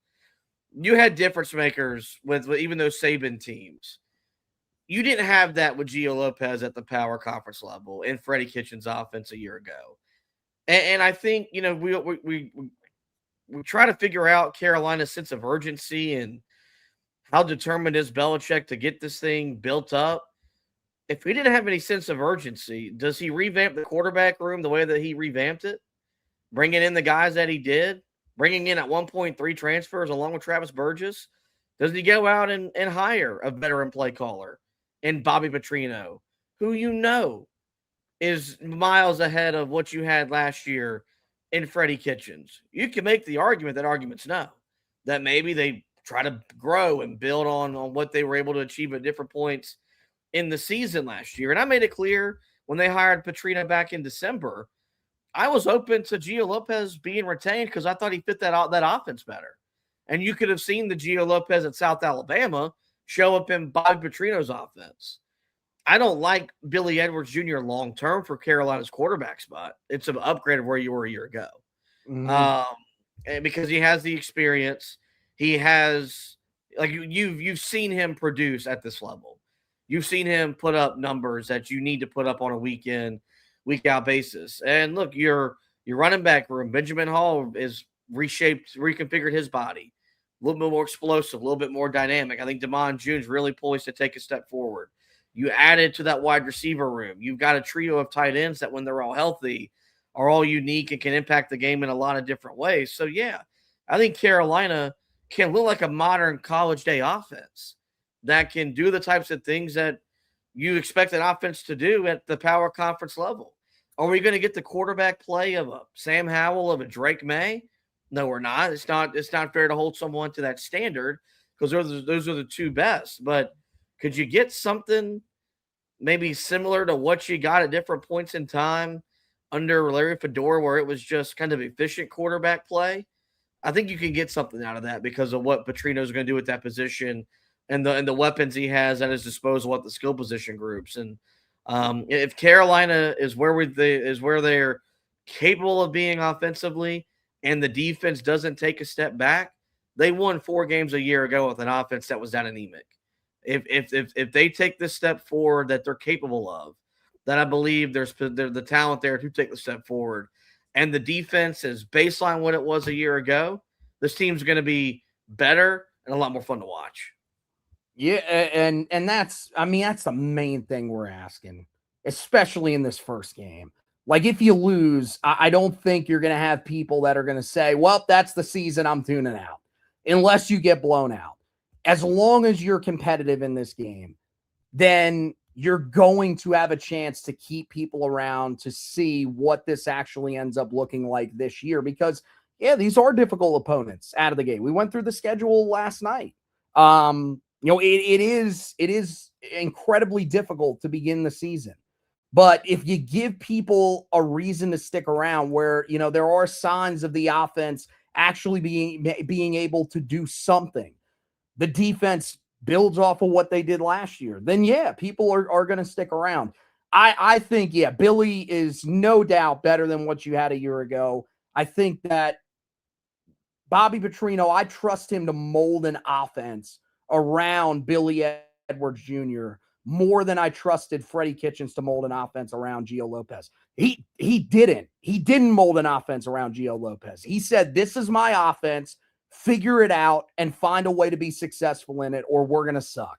you had difference makers with even those Saban teams. You didn't have that with Gio Lopez at the power conference level and Freddie Kitchens' offense a year ago. And I think, you know, we try to figure out Carolina's sense of urgency and how determined is Belichick to get this thing built up. If he didn't have any sense of urgency, does he revamp the quarterback room the way that he revamped it? Bringing in the guys that he did? Bringing in at 1.3 transfers along with Travis Burgess? Does he go out and hire a veteran play caller in Bobby Petrino, who you know is miles ahead of what you had last year in Freddie Kitchens? You can make the argument that arguments no, that maybe they try to grow and build on what they were able to achieve at different points in the season last year. And I made it clear when they hired Petrino back in December, I was open to Gio Lopez being retained because I thought he fit that offense better. And you could have seen the Gio Lopez at South Alabama show up in Bobby Petrino's offense. I don't like Billy Edwards Jr. long-term for Carolina's quarterback spot. It's an upgrade of where you were a year ago. And because he has the experience. He has, like, you've seen him produce at this level. You've seen him put up numbers that you need to put up on a week in, week out basis. And look, your running back room, Benjamin Hall, is reconfigured his body. A little bit more explosive, a little bit more dynamic. I think Damon June's really poised to take a step forward. You added to that wide receiver room. You've got a trio of tight ends that, when they're all healthy, are all unique and can impact the game in a lot of different ways. So, yeah, I think Carolina can look like a modern college day offense that can do the types of things that you expect an offense to do at the power conference level. Are we going to get the quarterback play of a Sam Howell, of a Drake May? No, we're not. It's not fair to hold someone to that standard because those are the two best. But could you get something maybe similar to what you got at different points in time under Larry Fedora, where it was just kind of efficient quarterback play? I think you can get something out of that because of what Petrino's going to do at that position and the weapons he has at his disposal at the skill position groups. And if Carolina is where they're capable of being offensively, and the defense doesn't take a step back, they won 4 games a year ago with an offense that was that anemic. If they take this step forward that they're capable of, then I believe there's the talent there to take the step forward. And the defense is baseline what it was a year ago. This team's going to be better and a lot more fun to watch. Yeah, and that's the main thing we're asking, especially in this first game. Like, if you lose, I don't think you're going to have people that are going to say, well, that's the season, I'm tuning out, unless you get blown out. As long as you're competitive in this game, then you're going to have a chance to keep people around to see what this actually ends up looking like this year. Because, yeah, these are difficult opponents out of the gate. We went through the schedule last night. It is incredibly difficult to begin the season. But if you give people a reason to stick around where, there are signs of the offense actually being able to do something, the defense builds off of what they did last year, then yeah, people are going to stick around. I think, yeah, Billy is no doubt better than what you had a year ago. I think that Bobby Petrino, I trust him to mold an offense around Billy Edwards Jr. more than I trusted Freddie Kitchens to mold an offense around Gio Lopez. He didn't mold an offense around Gio Lopez. He said, this is my offense, figure it out and find a way to be successful in it or we're going to suck.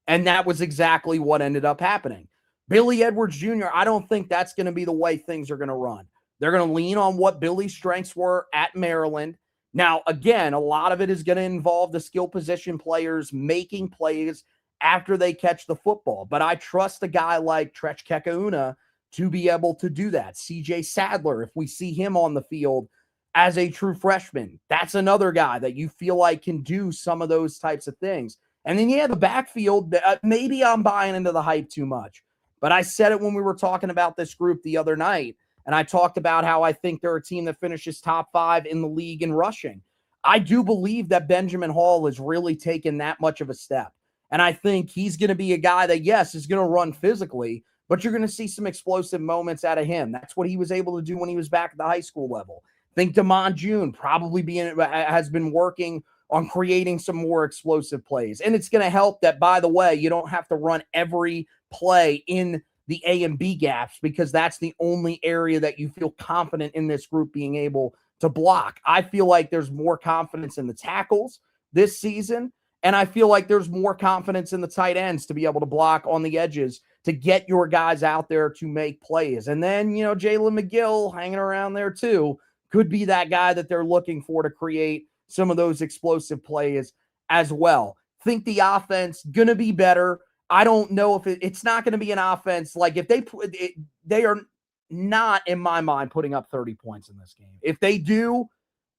And that was exactly what ended up happening. Billy Edwards Jr., I don't think that's going to be the way things are going to run. They're going to lean on what Billy's strengths were at Maryland. Now, again, a lot of it is going to involve the skill position players making plays after they catch the football. But I trust a guy like Trech Kekauna to be able to do that. CJ Sadler, if we see him on the field as a true freshman, that's another guy that you feel like can do some of those types of things. And then, yeah, the backfield, maybe I'm buying into the hype too much. But I said it when we were talking about this group the other night. And I talked about how I think they're a team that finishes top 5 in the league in rushing. I do believe that Benjamin Hall has really taken that much of a step. And I think he's going to be a guy that, yes, is going to run physically, but you're going to see some explosive moments out of him. That's what he was able to do when he was back at the high school level. I think Damon June probably has been working on creating some more explosive plays. And it's going to help that, by the way, you don't have to run every play in the A and B gaps because that's the only area that you feel confident in this group being able to block. I feel like there's more confidence in the tackles this season, and I feel like there's more confidence in the tight ends to be able to block on the edges to get your guys out there to make plays. And then, Jalen McGill hanging around there too could be that guy that they're looking for to create some of those explosive plays as well. Think the offense going to be better. I don't know if it's not going to be an offense like if they are not, in my mind, putting up 30 points in this game. If they do,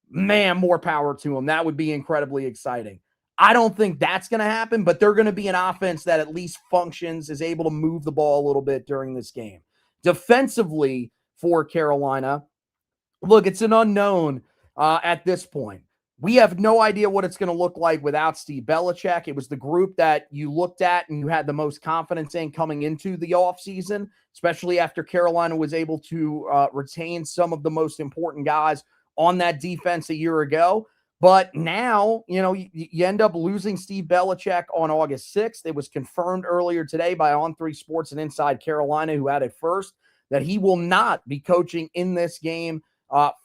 man, more power to them. That would be incredibly exciting. I don't think that's going to happen, but they're going to be an offense that at least functions, is able to move the ball a little bit during this game. Defensively for Carolina, look, it's an unknown at this point. We have no idea what it's going to look like without Steve Belichick. It was the group that you looked at and you had the most confidence in coming into the offseason, especially after Carolina was able to retain some of the most important guys on that defense a year ago. But now, you end up losing Steve Belichick on August 6th. It was confirmed earlier today by On3 Sports and Inside Carolina, who had it first, that he will not be coaching in this game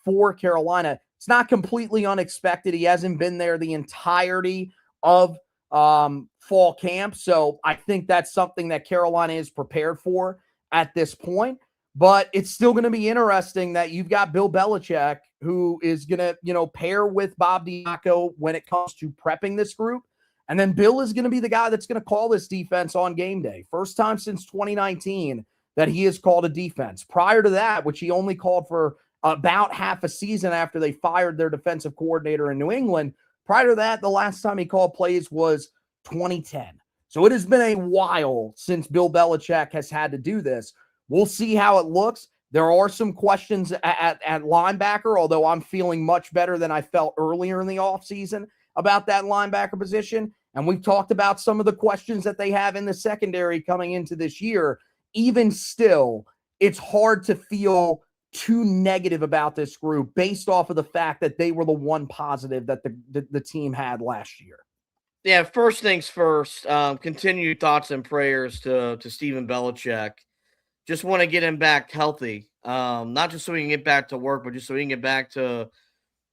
for Carolina. It's not completely unexpected. He hasn't been there the entirety of fall camp. So I think that's something that Carolina is prepared for at this point. But it's still going to be interesting that you've got Bill Belichick, who is going to, pair with Bob Diaco when it comes to prepping this group. And then Bill is going to be the guy that's going to call this defense on game day. First time since 2019 that he has called a defense. Prior to that, which he only called for about half a season after they fired their defensive coordinator in New England. Prior to that, the last time he called plays was 2010. So it has been a while since Bill Belichick has had to do this. We'll see how it looks. There are some questions at linebacker, although I'm feeling much better than I felt earlier in the offseason about that linebacker position. And we've talked about some of the questions that they have in the secondary coming into this year. Even still, it's hard to feel too negative about this group based off of the fact that they were the one positive that the team had last year. Yeah, first things first, continued thoughts and prayers to Stephen Belichick. Just want to get him back healthy, not just so he can get back to work, but just so he can get back to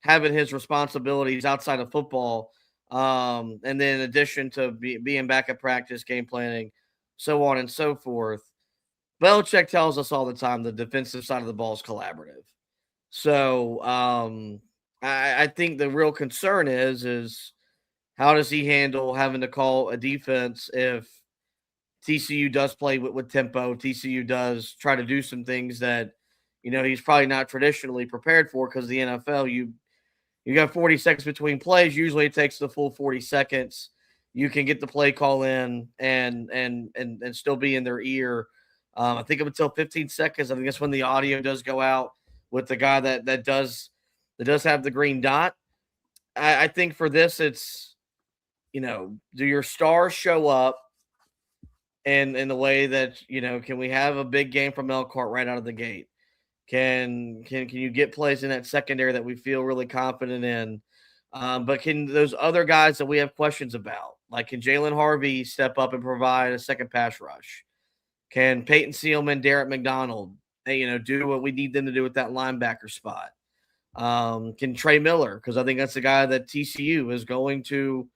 having his responsibilities outside of football. And then in addition to being back at practice, game planning, so on and so forth. Belichick tells us all the time the defensive side of the ball is collaborative. So I think the real concern is how does he handle having to call a defense if TCU does play with tempo. TCU does try to do some things that, he's probably not traditionally prepared for, because the NFL, you got 40 seconds between plays. Usually it takes the full 40 seconds. You can get the play call in and still be in their ear. I think up until 15 seconds. I think that's when the audio does go out with the guy that does have the green dot. I think for this, it's, do your stars show up in the way that, can we have a big game from Elkhart right out of the gate? Can you get plays in that secondary that we feel really confident in? But can those other guys that we have questions about, like, can Jalen Harvey step up and provide a second pass rush? Can Peyton Sealman, Derek McDonald, do what we need them to do with that linebacker spot? Can Trey Miller, because I think that's the guy that TCU is going to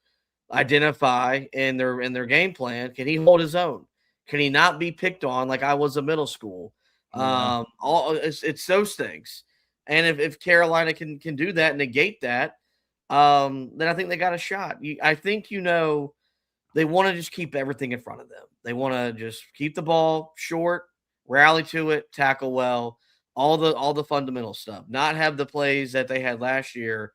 identify in their game plan. Can he hold his own? Can he not be picked on like I was in middle school? Yeah. It's those things. And if Carolina can do that and negate that, then I think they got a shot. I think, they want to just keep everything in front of them. They want to just keep the ball short, rally to it, tackle well, all the fundamental stuff. Not have the plays that they had last year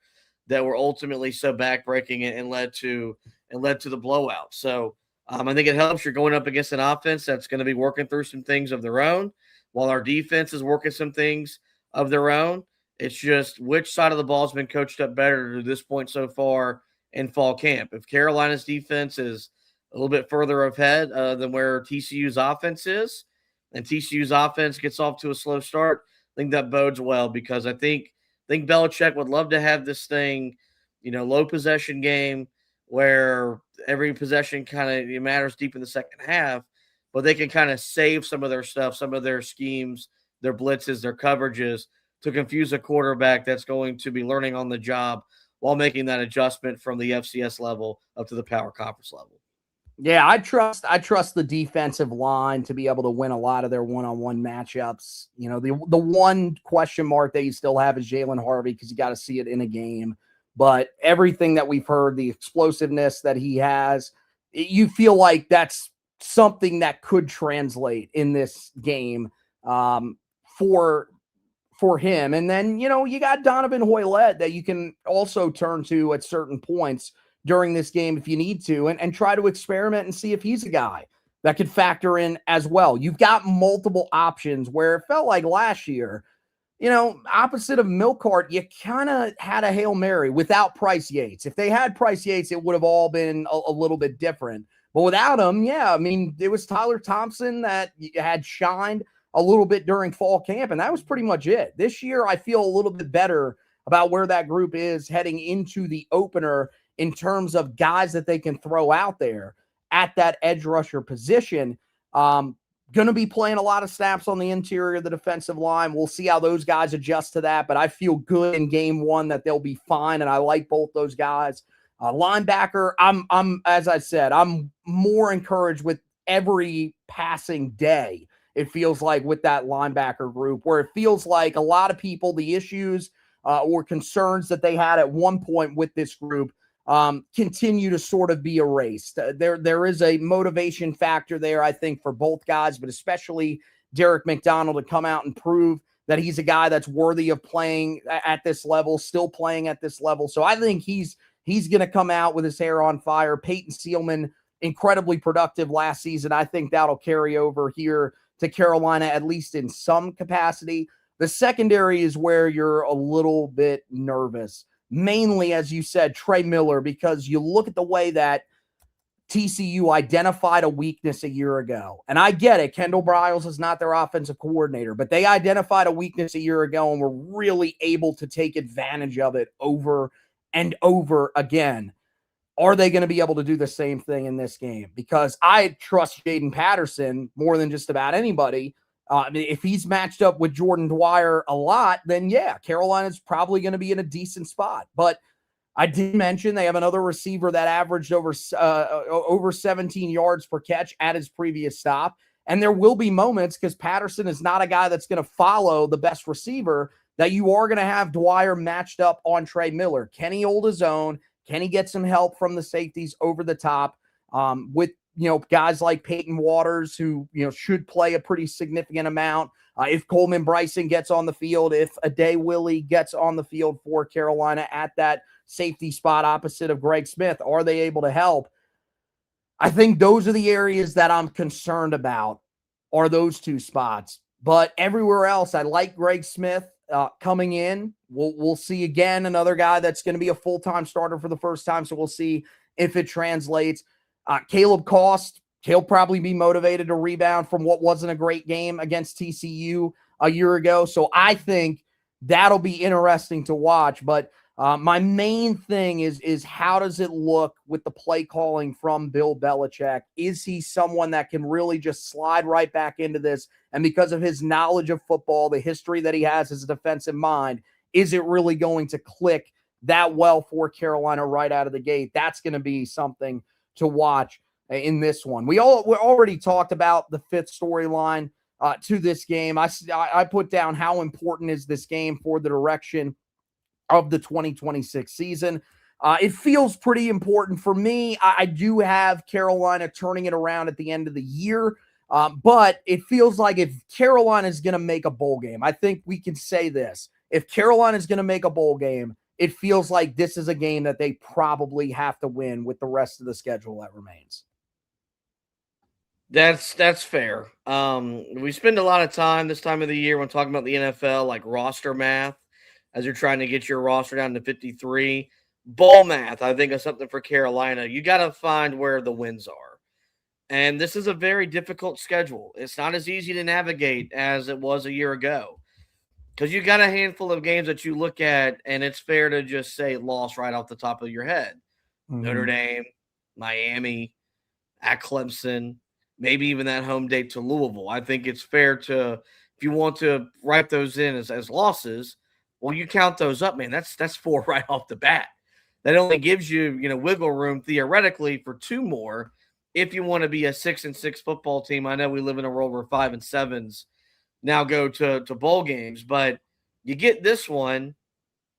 that were ultimately so backbreaking and led to the blowout. So I think it helps. You're going up against an offense that's going to be working through some things of their own, while our defense is working some things of their own. It's just which side of the ball has been coached up better to this point so far in fall camp. If Carolina's defense is a little bit further ahead than where TCU's offense is, and TCU's offense gets off to a slow start, I think that bodes well, because I think Belichick would love to have this thing, low possession game where every possession kind of matters deep in the second half, but they can kind of save some of their stuff, some of their schemes, their blitzes, their coverages, to confuse a quarterback that's going to be learning on the job while making that adjustment from the FCS level up to the power conference level. Yeah, I trust the defensive line to be able to win a lot of their one-on-one matchups. The one question mark that you still have is Jalen Harvey, because you got to see it in a game. But everything that we've heard, the explosiveness that he has, you feel like that's something that could translate in this game for him. And then, you got Donovan Hoylett that you can also turn to at certain points during this game if you need to, and try to experiment and see if he's a guy that could factor in as well. You've got multiple options, where it felt like last year, opposite of Milcart, you kind of had a Hail Mary without Price Yates. If they had Price Yates, it would have all been a little bit different. But without him, it was Tyler Thompson that had shined a little bit during fall camp, and that was pretty much it. This year, I feel a little bit better about where that group is heading into the opener in terms of guys that they can throw out there at that edge rusher position. Going to be playing a lot of snaps on the interior of the defensive line. We'll see how those guys adjust to that, but I feel good in game one that they'll be fine, and I like both those guys. Linebacker, I'm as I said, I'm more encouraged with every passing day, it feels like, with that linebacker group, where it feels like a lot of people, the issues or concerns that they had at one point with this group continue to sort of be erased. There is a motivation factor there, I think, for both guys, but especially Derek McDonald, to come out and prove that he's a guy that's worthy of playing at this level, still playing at this level. So I think he's going to come out with his hair on fire. Peyton Sealman, incredibly productive last season. I think that'll carry over here to Carolina, at least in some capacity. The secondary is where you're a little bit nervous. Mainly, as you said, Trey Miller, because you look at the way that TCU identified a weakness a year ago. And I get it. Kendall Briles is not their offensive coordinator, but they identified a weakness a year ago and were really able to take advantage of it over and over again. Are they going to be able to do the same thing in this game? Because I trust Jaden Patterson more than just about anybody. If he's matched up with Jordan Dwyer a lot, then Carolina's probably going to be in a decent spot. But I did mention they have another receiver that averaged over 17 yards per catch at his previous stop. And there will be moments, because Patterson is not a guy that's going to follow the best receiver, that you are going to have Dwyer matched up on Trey Miller. Can he hold his own? Can he get some help from the safeties over the top? With guys like Peyton Waters, who, should play a pretty significant amount. If Coleman Bryson gets on the field, if Ade Willie gets on the field for Carolina at that safety spot opposite of Greg Smith, are they able to help? I think those are the areas that I'm concerned about, are those two spots. But everywhere else, I like Greg Smith coming in. We'll see again, another guy that's going to be a full-time starter for the first time, so we'll see if it translates. Caleb Cost, he'll probably be motivated to rebound from what wasn't a great game against TCU a year ago. So I think that'll be interesting to watch. But my main thing is how does it look with the play calling from Bill Belichick? Is he someone that can really just slide right back into this? And because of his knowledge of football, the history that he has as a defensive mind, is it really going to click that well for Carolina right out of the gate? That's going to be something to watch in this one. We already talked about the fifth storyline to this game. I put down how important is this game for the direction of the 2026 season. It feels pretty important for me. I do have Carolina turning it around at the end of the year, but it feels like if Carolina is going to make a bowl game, I think we can say this. If Carolina is going to make a bowl game, it feels like this is a game that they probably have to win with the rest of the schedule that remains. That's fair. We spend a lot of time this time of the year when talking about the NFL, like roster math, as you're trying to get your roster down to 53. Bowl math, I think, is something for Carolina. You got to find where the wins are. And this is a very difficult schedule. It's not as easy to navigate as it was a year ago. Because you got a handful of games that you look at, and it's fair to just say loss right off the top of your head. Mm-hmm. Notre Dame, Miami, at Clemson, maybe even that home date to Louisville. I think it's fair to, if you want to write those in as losses, well, you count those up, man. That's 4 right off the bat. That only gives you, wiggle room theoretically for 2 more if you want to be a 6-6 football team. I know we live in a world where 5 and 7s now go to bowl games, but you get this one,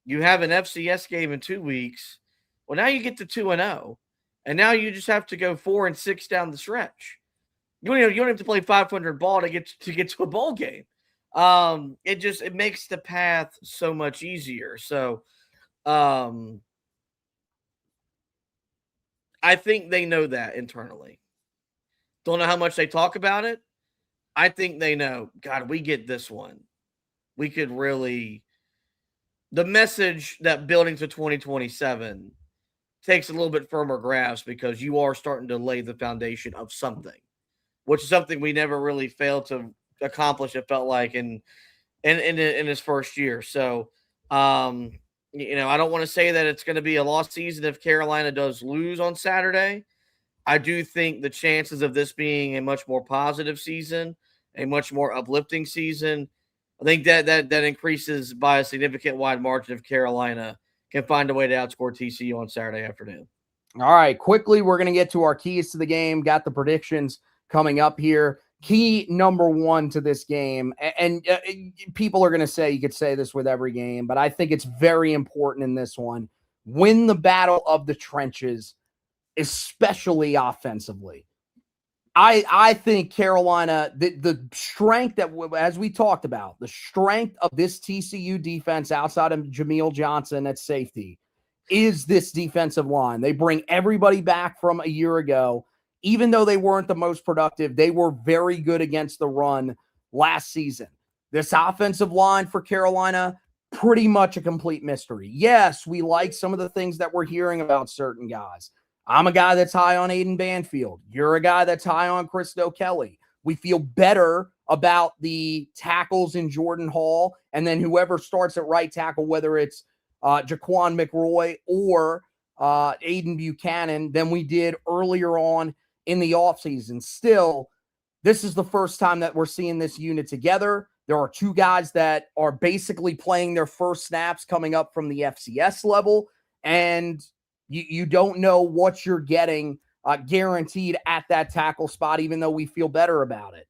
you have an FCS game in 2 weeks. Well, now you get to 2-0, and now you just have to go 4-6 down the stretch. You don't have to play 500 ball to get to a bowl game. It makes the path so much easier. So, I think they know that internally. Don't know how much they talk about it. I think they know, God, we get this one. We could really, the message that building to 2027 takes a little bit firmer grasp because you are starting to lay the foundation of something, which is something we never really failed to accomplish, it felt like, in his first year. So, I don't want to say that it's going to be a lost season if Carolina does lose on Saturday. I do think the chances of this being a much more positive season, a much more uplifting season, I think that increases by a significant wide margin if Carolina can find a way to outscore TCU on Saturday afternoon. All right, quickly, we're going to get to our keys to the game. Got the predictions coming up here. Key number 1 to this game, and people are going to say you could say this with every game, but I think it's very important in this one. Win the battle of the trenches, especially offensively. I think Carolina, the strength that, as we talked about, the strength of this TCU defense outside of Jameel Johnson at safety is this defensive line. They bring everybody back from a year ago. Even though they weren't the most productive, they were very good against the run last season. This offensive line for Carolina, pretty much a complete mystery. Yes, we like some of the things that we're hearing about certain guys. I'm a guy that's high on Aiden Banfield. You're a guy that's high on Christo Kelly. We feel better about the tackles in Jordan Hall, and then whoever starts at right tackle, whether it's Jaquan McRoy or Aiden Buchanan, than we did earlier on in the offseason. Still, this is the first time that we're seeing this unit together. There are 2 guys that are basically playing their first snaps coming up from the FCS level, and you don't know what you're getting guaranteed at that tackle spot, even though we feel better about it.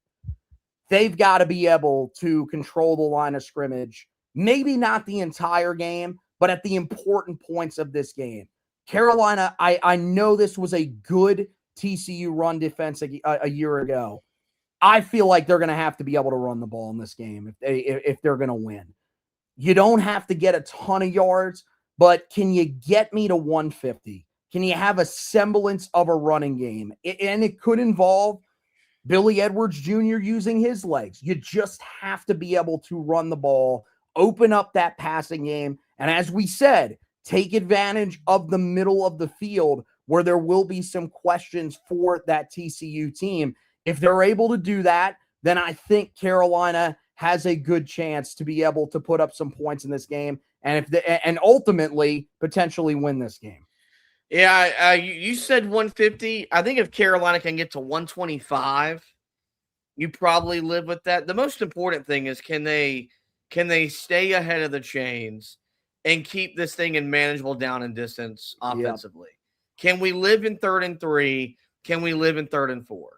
They've got to be able to control the line of scrimmage, maybe not the entire game, but at the important points of this game. Carolina, I know this was a good TCU run defense a year ago. I feel like they're going to have to be able to run the ball in this game if they're going to win. You don't have to get a ton of yards, but can you get me to 150? Can you have a semblance of a running game? And it could involve Billy Edwards Jr. using his legs. You just have to be able to run the ball, open up that passing game, and as we said, take advantage of the middle of the field where there will be some questions for that TCU team. If they're able to do that, then I think Carolina has a good chance to be able to put up some points in this game and ultimately potentially win this game. Yeah, you said 150. I think if Carolina can get to 125, you probably live with that. The most important thing is can they stay ahead of the chains and keep this thing in manageable down and distance offensively? Yep. Can we live in 3rd and 3? Can we live in 3rd and 4?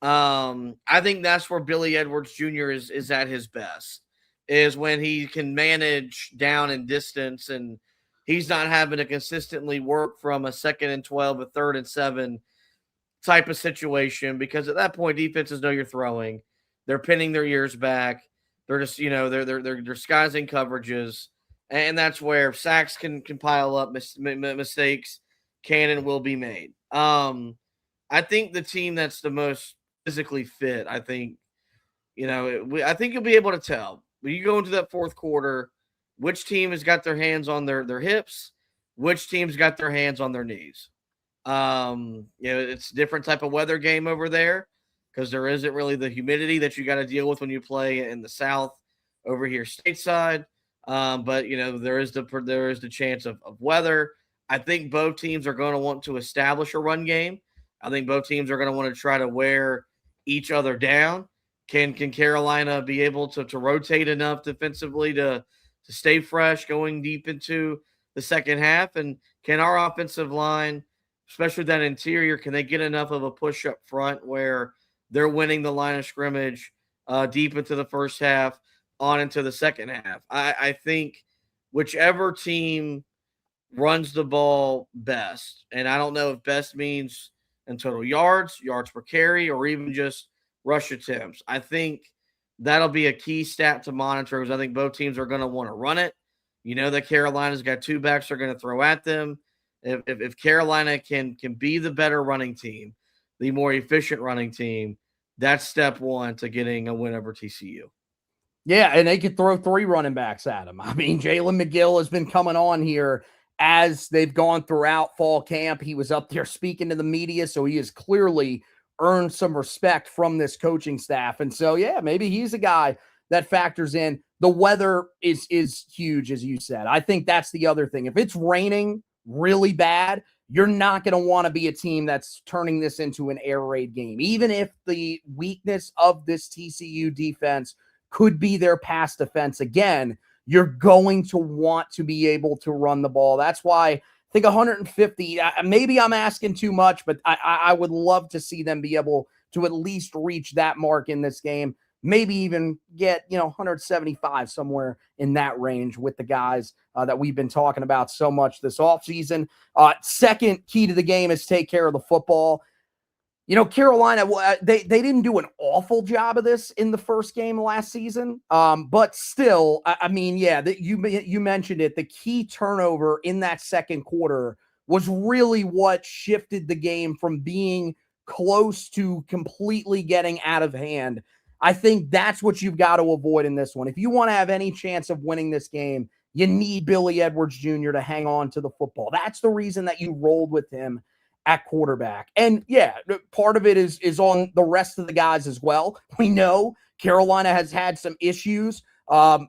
I think that's where Billy Edwards Jr. is at his best, is when he can manage down and distance and he's not having to consistently work from a 2nd and 12, a 3rd and 7 type of situation, because at that point defenses know you're throwing. They're pinning their ears back. They're just, they're disguising coverages. And that's where sacks can pile up, mistakes can and will be made. I think the team that's the most physically fit, I think you'll be able to tell when you go into that 4th quarter which team has got their hands on their hips, which team's got their hands on their knees. It's a different type of weather game over there because there isn't really the humidity that you got to deal with when you play in the South over here stateside. But there is the chance of weather. I think both teams are going to want to establish a run game. I think both teams are going to want to try to wear each other down. Can Carolina be able to rotate enough defensively to stay fresh going deep into the second half? And can our offensive line, especially that interior, can they get enough of a push up front where they're winning the line of scrimmage deep into the first half on into the second half? I think whichever team runs the ball best, and I don't know if best means in total yards per carry, or even just rush attempts. I think that'll be a key stat to monitor because I think both teams are going to want to run it. That Carolina's got 2 backs they're going to throw at them. If Carolina can be the better running team, the more efficient running team, that's step 1 to getting a win over TCU. Yeah, and they could throw 3 running backs at him. I mean, Jalen McGill has been coming on here as they've gone throughout fall camp. He was up there speaking to the media, so he has clearly earned some respect from this coaching staff. And so, yeah, maybe he's a guy that factors in. The weather is huge, as you said. I think that's the other thing. If it's raining really bad, you're not going to want to be a team that's turning this into an air raid game. Even if the weakness of this TCU defense could be their pass defense again, you're going to want to be able to run the ball. That's why I think 150, maybe I'm asking too much, but I would love to see them be able to at least reach that mark in this game. Maybe even get, 175, somewhere in that range with the guys that we've been talking about so much this offseason. Second key to the game is take care of the football. Carolina, they didn't do an awful job of this in the first game last season. But still, you mentioned it. The key turnover in that second quarter was really what shifted the game from being close to completely getting out of hand. I think that's what you've got to avoid in this one. If you want to have any chance of winning this game, you need Billy Edwards Jr. to hang on to the football. That's the reason that you rolled with him at quarterback. And yeah, part of it is on the rest of the guys as well. We know Carolina has had some issues during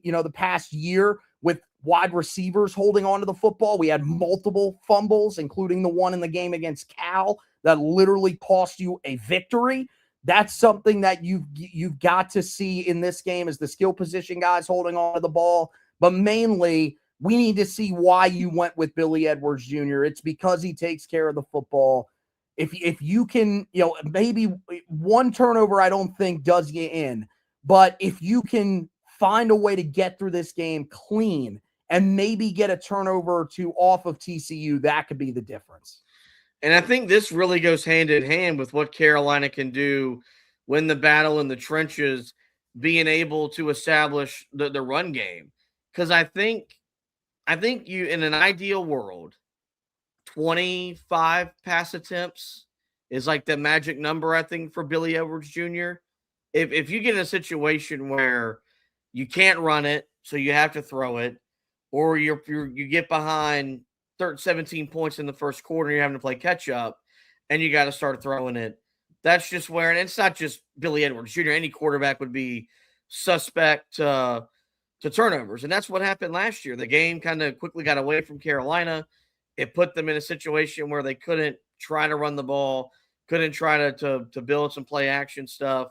the past year with wide receivers holding on to the football. We had multiple fumbles, including the one in the game against Cal that literally cost you a victory. That's something that you've got to see in this game, is the skill position guys holding on to the ball. But mainly, we need to see why you went with Billy Edwards Jr. It's because he takes care of the football. If you can, maybe one turnover I don't think does you in, but if you can find a way to get through this game clean and maybe get a turnover or 2 off of TCU, that could be the difference. And I think this really goes hand in hand with what Carolina can do when the battle in the trenches, being able to establish the run game. Because I think you, in an ideal world, 25 pass attempts is like the magic number, I think, for Billy Edwards Jr. If you get in a situation where you can't run it, so you have to throw it, or you get behind 17 points in the first quarter, you're having to play catch up, and you got to start throwing it. That's just where, and it's not just Billy Edwards Jr. Any quarterback would be suspect to turnovers. And that's what happened last year. The game kind of quickly got away from Carolina. It put them in a situation where they couldn't try to run the ball, couldn't try to build some play action stuff.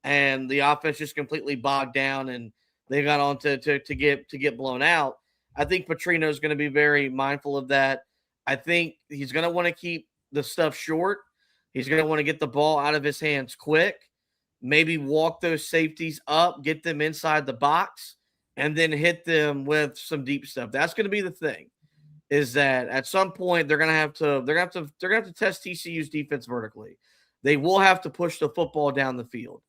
And the offense just completely bogged down and they got on to get blown out. I think Petrino is going to be very mindful of that. I think he's going to want to keep the stuff short. He's going to want to get the ball out of his hands quick, maybe walk those safeties up, get them inside the box, and then hit them with some deep stuff. That's going to be the thing, is that at some point they're going to have to test TCU's defense vertically. They will have to push the football down the field.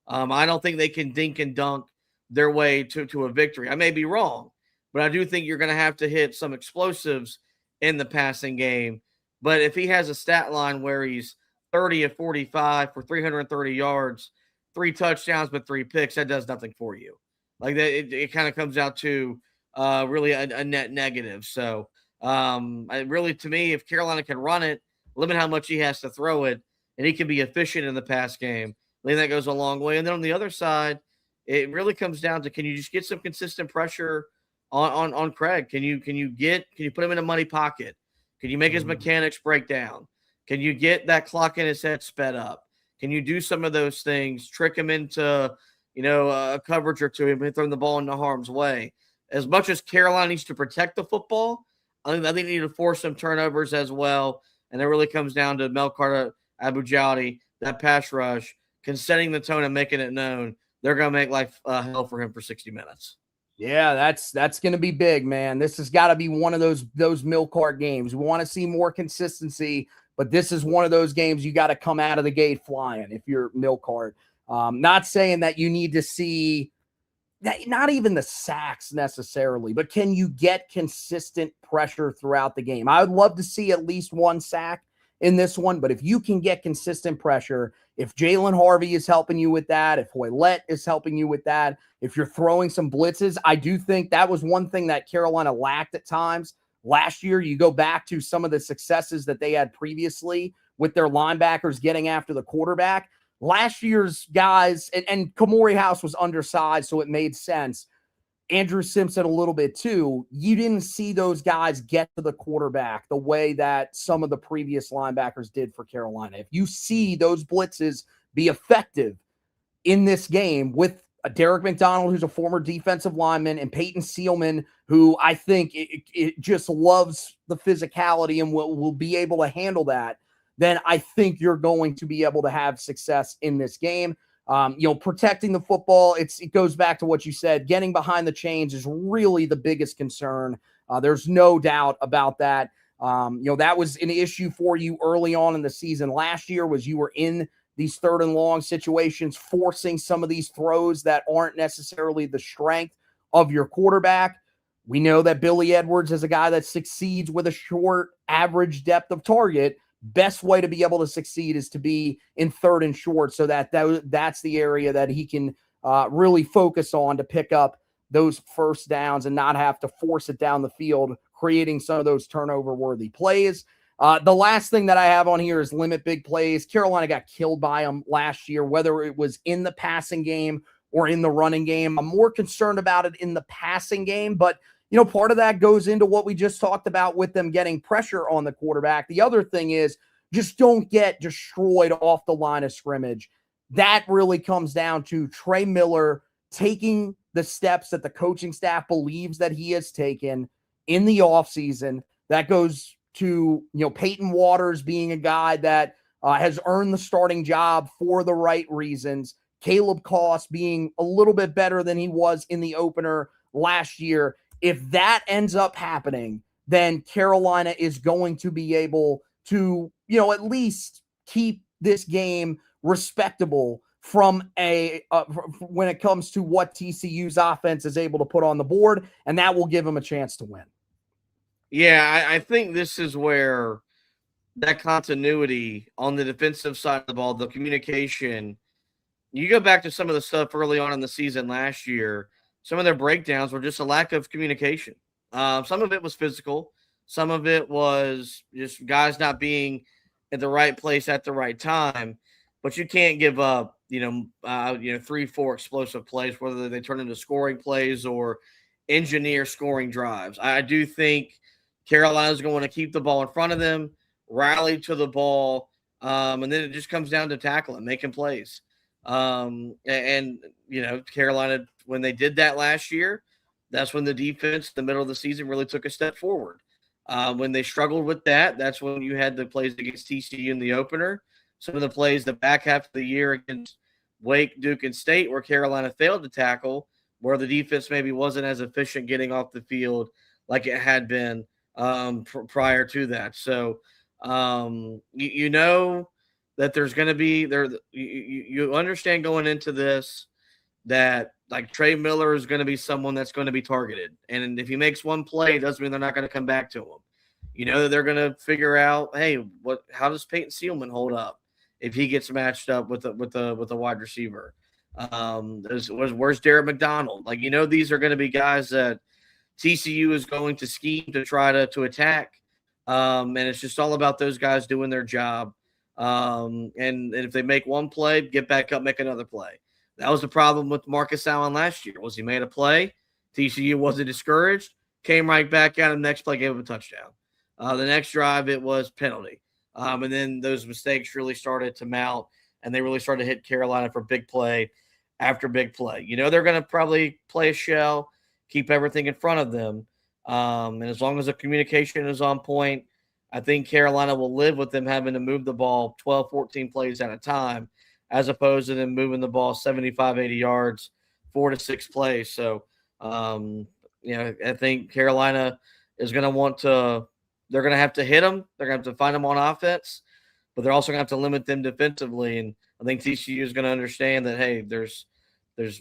I don't think they can dink and dunk their way to a victory. I may be wrong, but I do think you're going to have to hit some explosives in the passing game. But if he has a stat line where he's 30 of 45 for 330 yards, 3 touchdowns, but 3 picks, that does nothing for you. Like that, it kind of comes out to really a net negative. So really, to me, if Carolina can run it, limit how much he has to throw it, and he can be efficient in the pass game, I think that goes a long way. And then on the other side, it really comes down to, can you just get some consistent pressure on Craig? Can you put him in a money pocket? Can you make his mechanics break down? Can you get that clock in his head sped up? Can you do some of those things, trick him into a coverage or two, and throwing the ball into harm's way? As much as Carolina needs to protect the football, I think they need to force some turnovers as well. And it really comes down to Melcarter, Abu-Jali, that pass rush, setting the tone and making it known they're going to make life hell for him for 60 minutes. Yeah, that's going to be big, man. This has got to be one of those milk cart games. We want to see more consistency, but this is one of those games you got to come out of the gate flying if you're milk cart. Not saying that you need to see that, not even the sacks necessarily, but can you get consistent pressure throughout the game? I would love to see at least 1 sack in this one, but if you can get consistent pressure, if Jalen Harvey is helping you with that, if Hoylett is helping you with that, if you're throwing some blitzes, I do think that was one thing that Carolina lacked at times last year. You go back to some of the successes that they had previously with their linebackers getting after the quarterback. Last year's guys, and Kamori House was undersized, so it made sense. Andrew Simpson a little bit too. You didn't see those guys get to the quarterback the way that some of the previous linebackers did for Carolina. If you see those blitzes be effective in this game with a Derek McDonald, who's a former defensive lineman, and Peyton Seelman, who I think it just loves the physicality and will be able to handle that, then I think you're going to be able to have success in this game. Protecting the football, it goes back to what you said. Getting behind the chains is really the biggest concern. There's no doubt about that. That was an issue for you early on in the season last year, was you were in these 3rd and long situations, forcing some of these throws that aren't necessarily the strength of your quarterback. We know that Billy Edwards is a guy that succeeds with a short average depth of target. Best way to be able to succeed is to be in 3rd and short, so that's the area that he can really focus on to pick up those first downs and not have to force it down the field, creating some of those turnover-worthy plays. The last thing that I have on here is limit big plays. Carolina got killed by them last year, whether it was in the passing game or in the running game. I'm more concerned about it in the passing game, but part of that goes into what we just talked about with them getting pressure on the quarterback. The other thing is just don't get destroyed off the line of scrimmage. That really comes down to Trey Miller taking the steps that the coaching staff believes that he has taken in the offseason. That goes to, Peyton Waters being a guy that has earned the starting job for the right reasons. Caleb Koss being a little bit better than he was in the opener last year. If that ends up happening, then Carolina is going to be able to, at least keep this game respectable from when it comes to what TCU's offense is able to put on the board, and that will give them a chance to win. Yeah, I think this is where that continuity on the defensive side of the ball, the communication, you go back to some of the stuff early on in the season last year, some of their breakdowns were just a lack of communication. Some of it was physical. Some of it was just guys not being at the right place at the right time. But you can't give up, 3-4 explosive plays, whether they turn into scoring plays or engineer scoring drives. I do think Carolina's going to keep the ball in front of them, rally to the ball, and then it just comes down to tackling, making plays. Carolina, when they did that last year, that's when the defense, in the middle of the season, really took a step forward. When they struggled with that, that's when you had the plays against TCU in the opener. Some of the plays the back half of the year against Wake, Duke, and State, where Carolina failed to tackle, where the defense maybe wasn't as efficient getting off the field like it had been prior to that. So, you know that there's going to be there. You understand going into this that like Trey Miller is going to be someone that's going to be targeted, and if he makes one play, it doesn't mean they're not going to come back to him. You know that they're going to figure out, hey, how does Peyton Seelman hold up if he gets matched up with a wide receiver? Where's Derek McDonald? Like, these are going to be guys that TCU is going to scheme to try to attack. And it's just all about those guys doing their job. And if they make one play, get back up, make another play. That was the problem with Marcus Allen last year. Was he made a play? TCU wasn't discouraged. Came right back out, and the next play gave him a touchdown. The next drive, it was penalty. And then those mistakes really started to mount, and they really started to hit Carolina for big play after big play. They're going to probably play a shell, keep everything in front of them. And as long as the communication is on point, I think Carolina will live with them having to move the ball 12, 14 plays at a time, as opposed to them moving the ball 75, 80 yards, 4 to 6 plays. So, I think Carolina is going to want to – they're going to have to hit them. They're going to have to find them on offense, but they're also going to have to limit them defensively. And I think TCU is going to understand that, hey, there's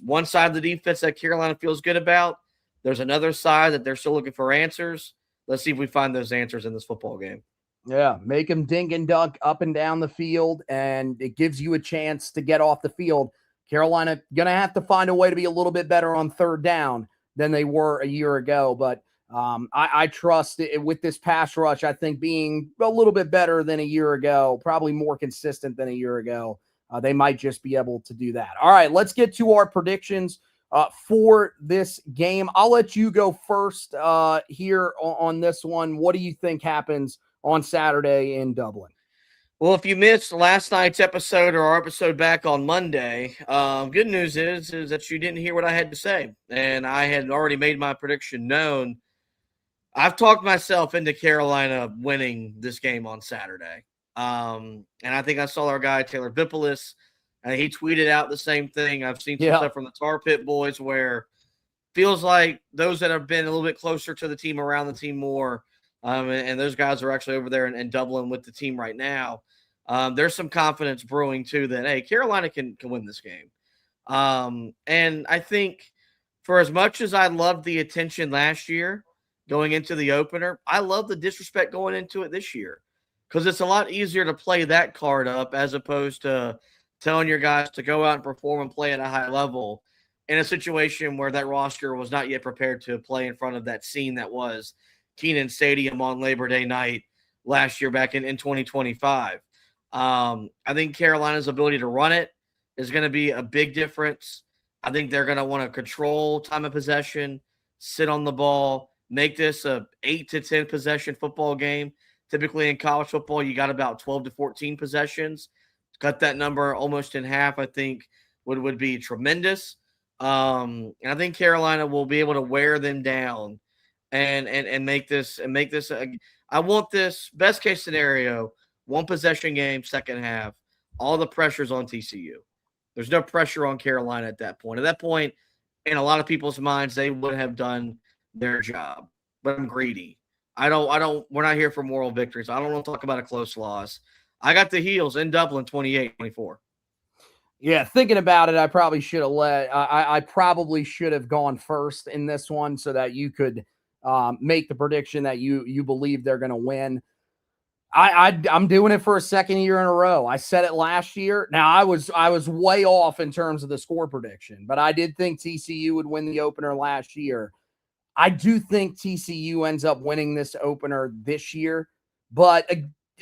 one side of the defense that Carolina feels good about. There's another side that they're still looking for answers. Let's see if we find those answers in this football game. Yeah, make them dink and dunk up and down the field, and it gives you a chance to get off the field. Carolina going to have to find a way to be a little bit better on third down than they were a year ago, but I trust it with this pass rush. I think being a little bit better than a year ago, probably more consistent than a year ago, they might just be able to do that. All right, let's get to our predictions for this game. I'll let you go first here on this one. What do you think happens on Saturday in Dublin? Well, if you missed last night's episode or our episode back on Monday, good news is that you didn't hear what I had to say, and I had already made my prediction known. I've talked myself into Carolina winning this game on Saturday. And I think I saw our guy, Taylor Bipolis, and he tweeted out the same thing. I've seen some stuff from the Tar Pit boys where feels like those that have been a little bit closer to the team, around the team more, and those guys are actually over there in Dublin with the team right now. There's some confidence brewing, too, that, hey, Carolina can win this game. And I think for as much as I loved the attention last year, going into the opener, I love the disrespect going into it this year because it's a lot easier to play that card up as opposed to telling your guys to go out and perform and play at a high level in a situation where that roster was not yet prepared to play in front of that scene that was Kenan Stadium on Labor Day night last year back in 2025. I think Carolina's ability to run it is going to be a big difference. I think they're going to want to control time of possession, sit on the ball, make this a 8 to 10 possession football game. Typically in college football, you got about 12 to 14 possessions. Cut that number almost in half, I think would be tremendous. And I think Carolina will be able to wear them down and make this I want this best case scenario, one possession game, second half. All the pressure's on TCU. There's no pressure on Carolina at that point. At that point, in a lot of people's minds, they would have done their job, but I'm greedy. We're not here for moral victories. I don't want to talk about a close loss. I got the Heels in Dublin 28-24. Yeah, thinking about it, I probably should have I probably should have gone first in this one so that you could make the prediction that you believe they're going to win. I'm doing it for a second year in a row. I said it last year. Now I was way off in terms of the score prediction, but I did think TCU would win the opener last year. I do think TCU ends up winning this opener this year, but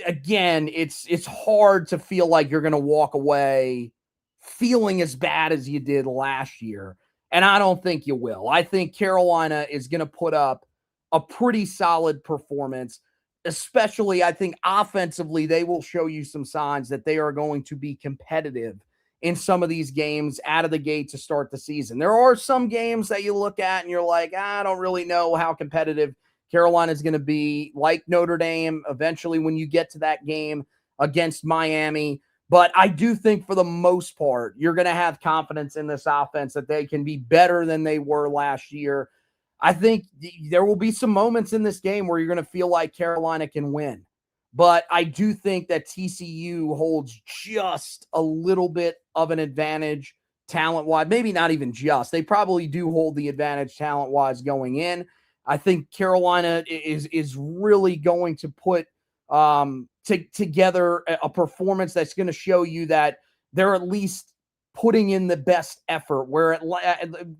again, it's hard to feel like you're going to walk away feeling as bad as you did last year. And I don't think you will. I think Carolina is going to put up a pretty solid performance, especially I think offensively, they will show you some signs that they are going to be competitive in some of these games out of the gate to start the season. There are some games that you look at and you're like, I don't really know how competitive Carolina is going to be, like Notre Dame eventually when you get to that game against Miami. But I do think for the most part, you're going to have confidence in this offense that they can be better than they were last year. I think there will be some moments in this game where you're going to feel like Carolina can win. But I do think that TCU holds just a little bit of an advantage talent-wise. Maybe not even just. They probably do hold the advantage talent-wise going in. I think Carolina is really going to put together a performance that's going to show you that they're at least putting in the best effort. Where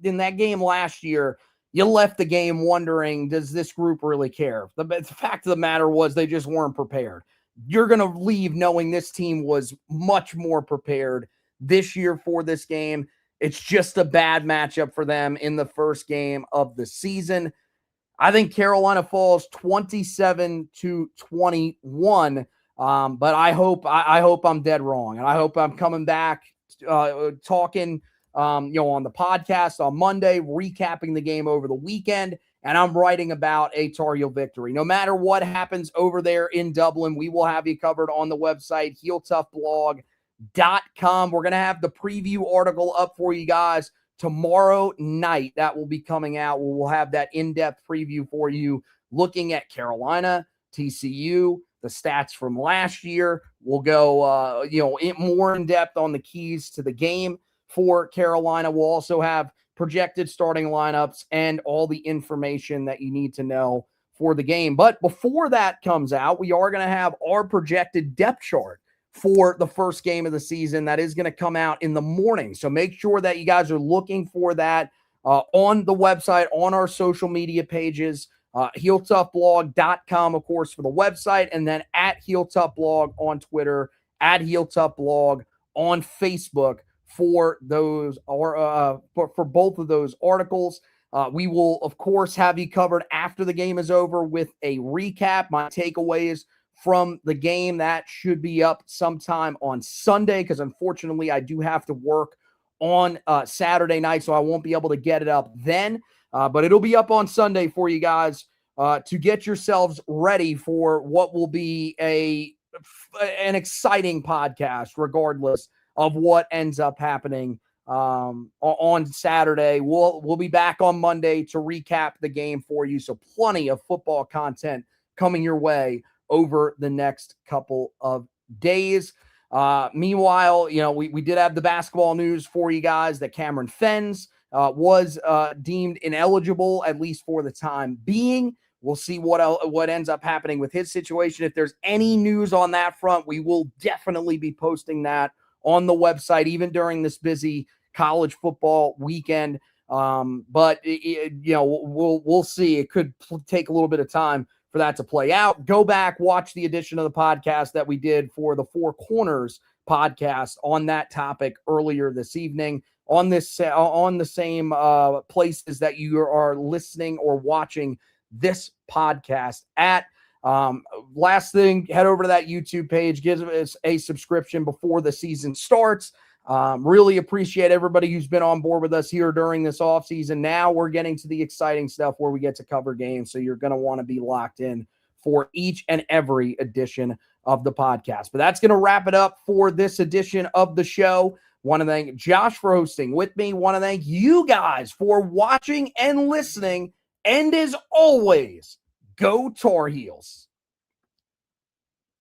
in that game last year, you left the game wondering, does this group really care? The fact of the matter was they just weren't prepared. You're going to leave knowing this team was much more prepared this year for this game. It's just a bad matchup for them in the first game of the season. I think Carolina falls 27-21. But I hope I'm dead wrong. And I hope I'm coming back talking on the podcast on Monday, recapping the game over the weekend, and I'm writing about a Tar Heel victory. No matter what happens over there in Dublin, we will have you covered on the website, HeelToughBlog.com. We're going to have the preview article up for you guys tomorrow night. That will be coming out. We will have that in-depth preview for you, looking at Carolina, TCU, the stats from last year. We'll go, more in depth on the keys to the game for Carolina. We'll also have projected starting lineups and all the information that you need to know for the game. But before that comes out, we are going to have our projected depth chart for the first game of the season. That is going to come out in the morning. So make sure that you guys are looking for that on the website, on our social media pages, HeelToughBlog.com, of course, for the website, and then at HeelToughBlog on Twitter, at HeelToughBlog on Facebook for those or for both of those articles. We will, of course, have you covered after the game is over with a recap, my takeaways from the game. That should be up sometime on Sunday because, unfortunately, I do have to work on Saturday night, so I won't be able to get it up then. But it'll be up on Sunday for you guys to get yourselves ready for what will be an exciting podcast, regardless of what ends up happening on Saturday. We'll be back on Monday to recap the game for you. So plenty of football content coming your way over the next couple of days. Meanwhile, we did have the basketball news for you guys that Cameron Fens was deemed ineligible, at least for the time being. We'll see what ends up happening with his situation. If there's any news on that front, we will definitely be posting that on the website, even during this busy college football weekend. But we'll see. It could take a little bit of time for that to play out. Go back, watch the edition of the podcast that we did for the Four Corners podcast on that topic earlier this evening on the same places that you are listening or watching this podcast at. Last thing, head over to that YouTube page, give us a subscription before the season starts. Really appreciate everybody who's been on board with us here during this offseason. Now we're getting to the exciting stuff where we get to cover games, so you're going to want to be locked in for each and every edition of the podcast. But that's going to wrap it up for this edition of the show. Want to thank Josh for hosting with me. Want to thank you guys for watching and listening. And as always, go Tar Heels.